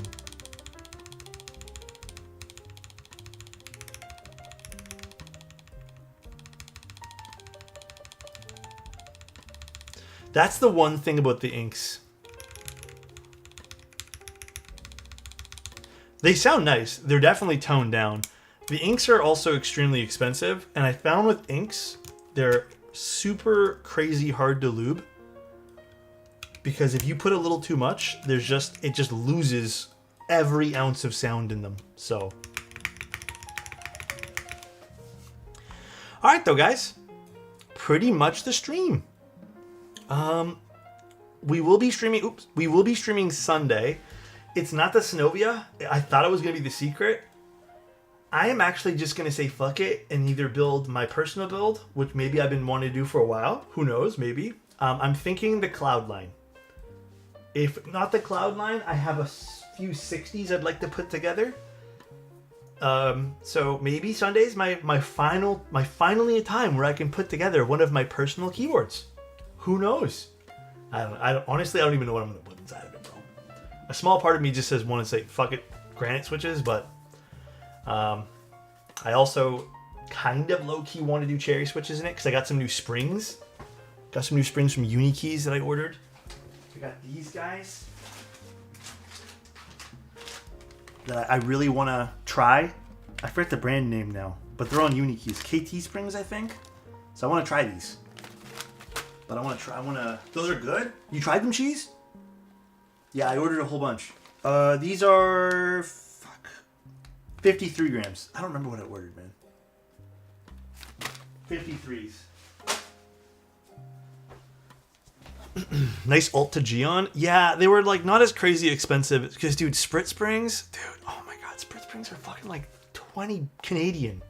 That's the one thing about the inks. They sound nice. They're definitely toned down. The inks are also extremely expensive, and I found with inks, they're super crazy hard to lube. Because if you put a little too much, it just loses every ounce of sound in them. So, all right, though, guys, pretty much the stream. We will be streaming. Oops, we will be streaming Sunday. It's not the Synovia. I thought it was gonna be the secret. I am actually just gonna say fuck it and either build my personal build, which maybe I've been wanting to do for a while. Who knows? Maybe. I'm thinking the Cloud9. If not the Cloud9, I have a few 60s I'd like to put together. So maybe Sunday's my finally a time where I can put together one of my personal keyboards. Who knows? Honestly, I don't even know what I'm gonna put inside of it, bro. A small part of me just says want to say fuck it, granite switches, but I also kind of low key want to do cherry switches in it because I got some new springs. Got some new springs from Unikeys that I ordered. I got these guys that I really want to try. I forget the brand name now, but they're on Unikeys. KT springs, I think. So I want to try these. But those are good. You tried them, Cheese? Yeah, I ordered a whole bunch. These are 53 grams. I don't remember what I ordered, man. 53s. Nice alt to Geon. Yeah, they were like not as crazy expensive because, dude, Sprit Springs, dude, oh my god, Sprit Springs are fucking like 20 Canadian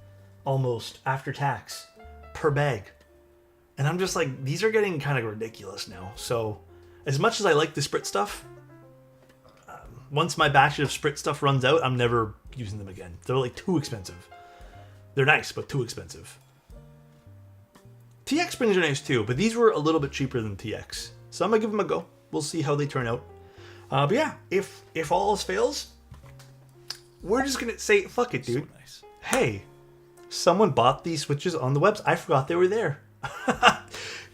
almost after tax per bag. And I'm just like, these are getting kind of ridiculous now. So, as much as I like the Sprit stuff, once my batch of Sprit stuff runs out, I'm never using them again. They're like too expensive. They're nice, but too expensive. TX springs are nice too, but these were a little bit cheaper than TX. So I'm gonna give them a go. We'll see how they turn out. But yeah, if all else fails, we're just gonna say, fuck it, dude. So nice. Hey, someone bought these switches on the website. I forgot they were there.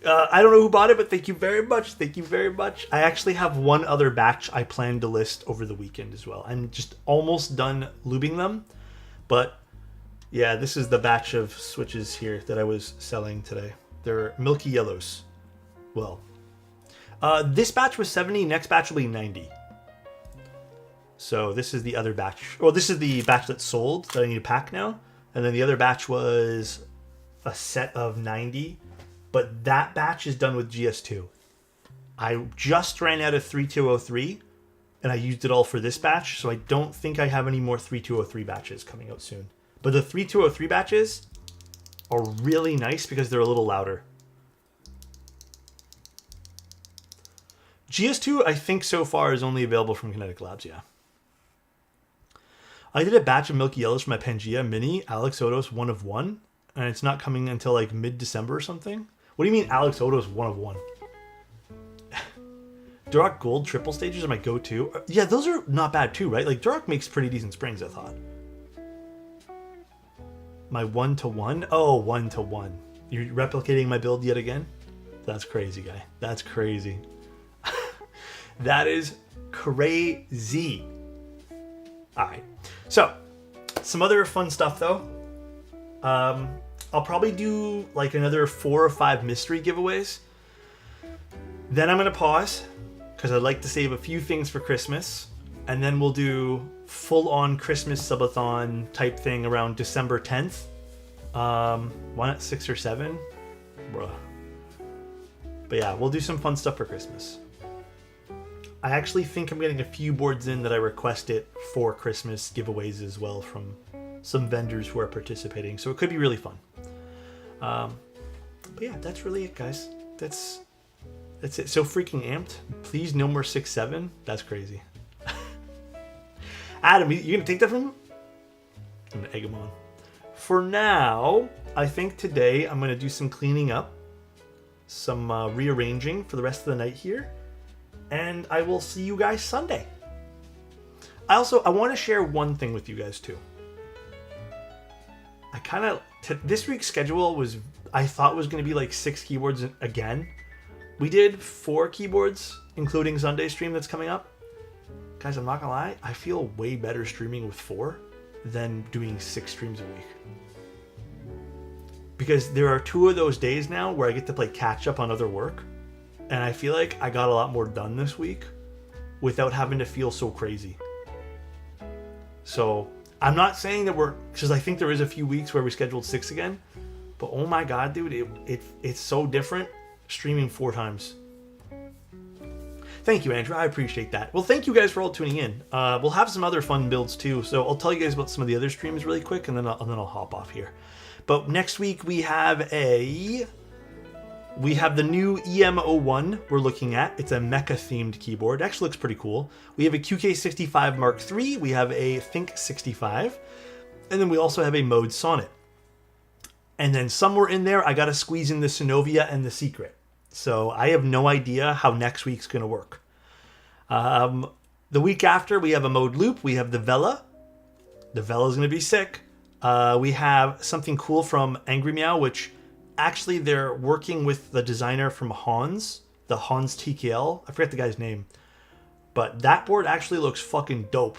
I don't know who bought it, but thank you very much. Thank you very much. I actually have one other batch I plan to list over the weekend as well. I'm just almost done lubing them. But yeah, this is the batch of switches here that I was selling today. They're milky yellows. Well, this batch was 70. Next batch will be 90. So this is the other batch. Well, this is the batch that's sold that I need to pack now. And then the other batch was a set of 90. But that batch is done with GS2. I just ran out of 3203, and I used it all for this batch, so I don't think I have any more 3203 batches coming out soon. But the 3203 batches are really nice because they're a little louder. GS2, I think so far, is only available from Kinetic Labs, yeah. I did a batch of Milky Yellows for my Pangea Mini alexotos 1 of 1, and it's not coming until like mid-December or something. What do you mean alexotos 1 of 1? Duroc Gold triple stages are my go-to. Yeah, those are not bad too, right? Like Duroc makes pretty decent springs, I thought. My 1-to-1? Oh, 1-to-1. You're replicating my build yet again? That's crazy, guy. That's crazy. That is crazy. Alright. So, some other fun stuff though. I'll probably do like another 4 or 5 mystery giveaways. Then I'm going to pause because I'd like to save a few things for Christmas. And then we'll do full-on Christmas subathon type thing around December 10th. Why not 6 or 7? Bruh. But yeah, we'll do some fun stuff for Christmas. I actually think I'm getting a few boards in that I requested for Christmas giveaways as well from some vendors who are participating. So it could be really fun. But yeah, that's really it, guys. That's it. So freaking amped. Please, no more 6-7. That's crazy. Adam, you gonna take that from him? I'm gonna egg him on. For now, I think today I'm gonna do some cleaning up, some rearranging for the rest of the night here, and I will see you guys Sunday. I want to share one thing with you guys too. This week's schedule I thought was going to be like 6 keyboards again. We did 4 keyboards, including Sunday stream that's coming up. Guys, I'm not gonna lie, I feel way better streaming with 4 than doing 6 streams a week. Because there are 2 of those days now where I get to play catch up on other work, and I feel like I got a lot more done this week without having to feel so crazy. So I'm not saying that because I think there is a few weeks where we scheduled 6 again, but oh my god, dude, it's so different streaming 4 times. Thank you, Andrew. I appreciate that. Well, thank you guys for all tuning in. We'll have some other fun builds too, so I'll tell you guys about some of the other streams really quick, and then I'll hop off here. But next week we have the new EM01 we're looking at. It's a mecha-themed keyboard. It actually looks pretty cool. We have a QK65 Mark III. We have a Think 65. And then we also have a Mode Sonnet. And then somewhere in there, I got to squeeze in the Synovia and the Secret. So I have no idea how next week's going to work. The week after, we have a Mode Loop. We have the Vela. The Vela's going to be sick. We have something cool from Angry Meow, which actually they're working with the designer from Hans, the Hans TKL. I forget the guy's name. But that board actually looks fucking dope.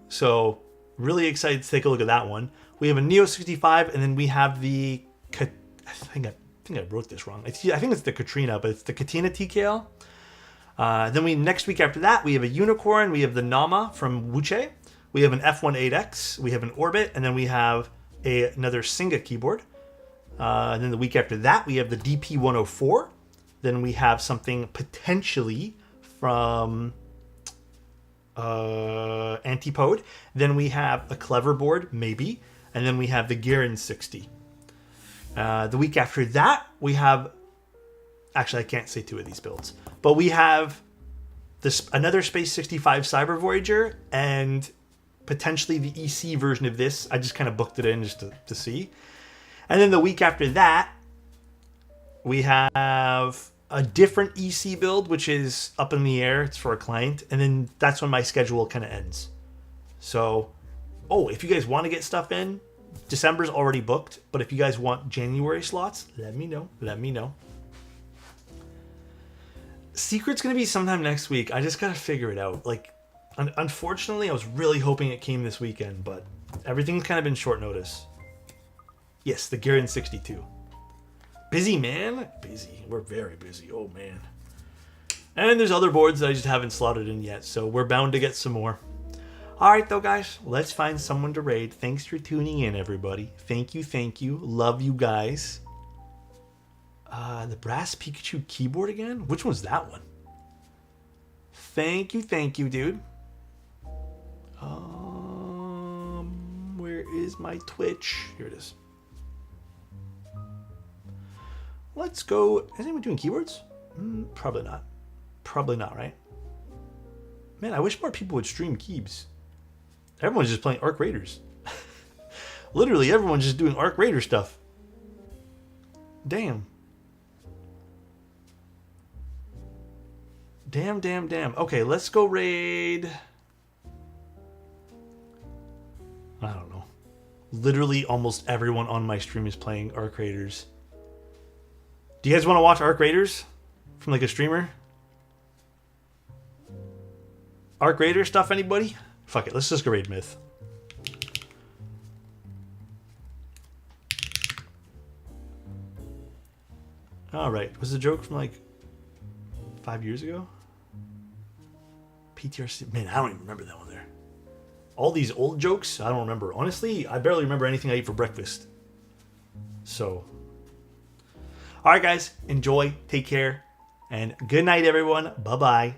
So really excited to take a look at that one. We have a Neo 65, and then we have the... I think I wrote this wrong. I think it's the Katrina, but it's the Katina TKL. Then next week after that, we have a Unicorn. We have the Nama from Wuche. We have an F18X. We have an Orbit. And then we have another Singa keyboard. And then the week after that, we have the DP104. Then we have something potentially from Antipode. Then we have a Clever board, maybe. And then we have the Garen 60. The week after that, we have... Actually, I can't say 2 of these builds. But we have another Space 65 Cyber Voyager and potentially the EC version of this. I just kind of booked it in just to see. And then the week after that, we have a different EC build, which is up in the air. It's for a client. And then that's when my schedule kind of ends. So, if you guys want to get stuff in, December's already booked. But if you guys want January slots, let me know. Secret's going to be sometime next week. I just got to figure it out. Like, unfortunately, I was really hoping it came this weekend, but everything's kind of been short notice. Yes, the Garen 62. Busy, man. Busy. We're very busy. Oh, man. And there's other boards that I just haven't slotted in yet, so we're bound to get some more. All right, though, guys. Let's find someone to raid. Thanks for tuning in, everybody. Thank you. Love you guys. The Brass Pikachu keyboard again? Which one's that one? Thank you, dude. Where is my Twitch? Here it is. Let's go. Is anyone doing keyboards? Probably not. Probably not, right? Man, I wish more people would stream keybs. Everyone's just playing Arc Raiders. Literally, everyone's just doing Arc Raider stuff. Damn. Okay, let's go raid. I don't know. Literally almost everyone on my stream is playing Arc Raiders. Do you guys want to watch Arc Raiders from like a streamer? Arc Raider stuff, anybody? Fuck it, let's just go raid Myth. Alright, was the joke from like 5 years ago? PTRC, man, I don't even remember that one there. All these old jokes, I don't remember. Honestly, I barely remember anything I ate for breakfast. So, alright guys, enjoy, take care, and good night everyone. Bye-bye.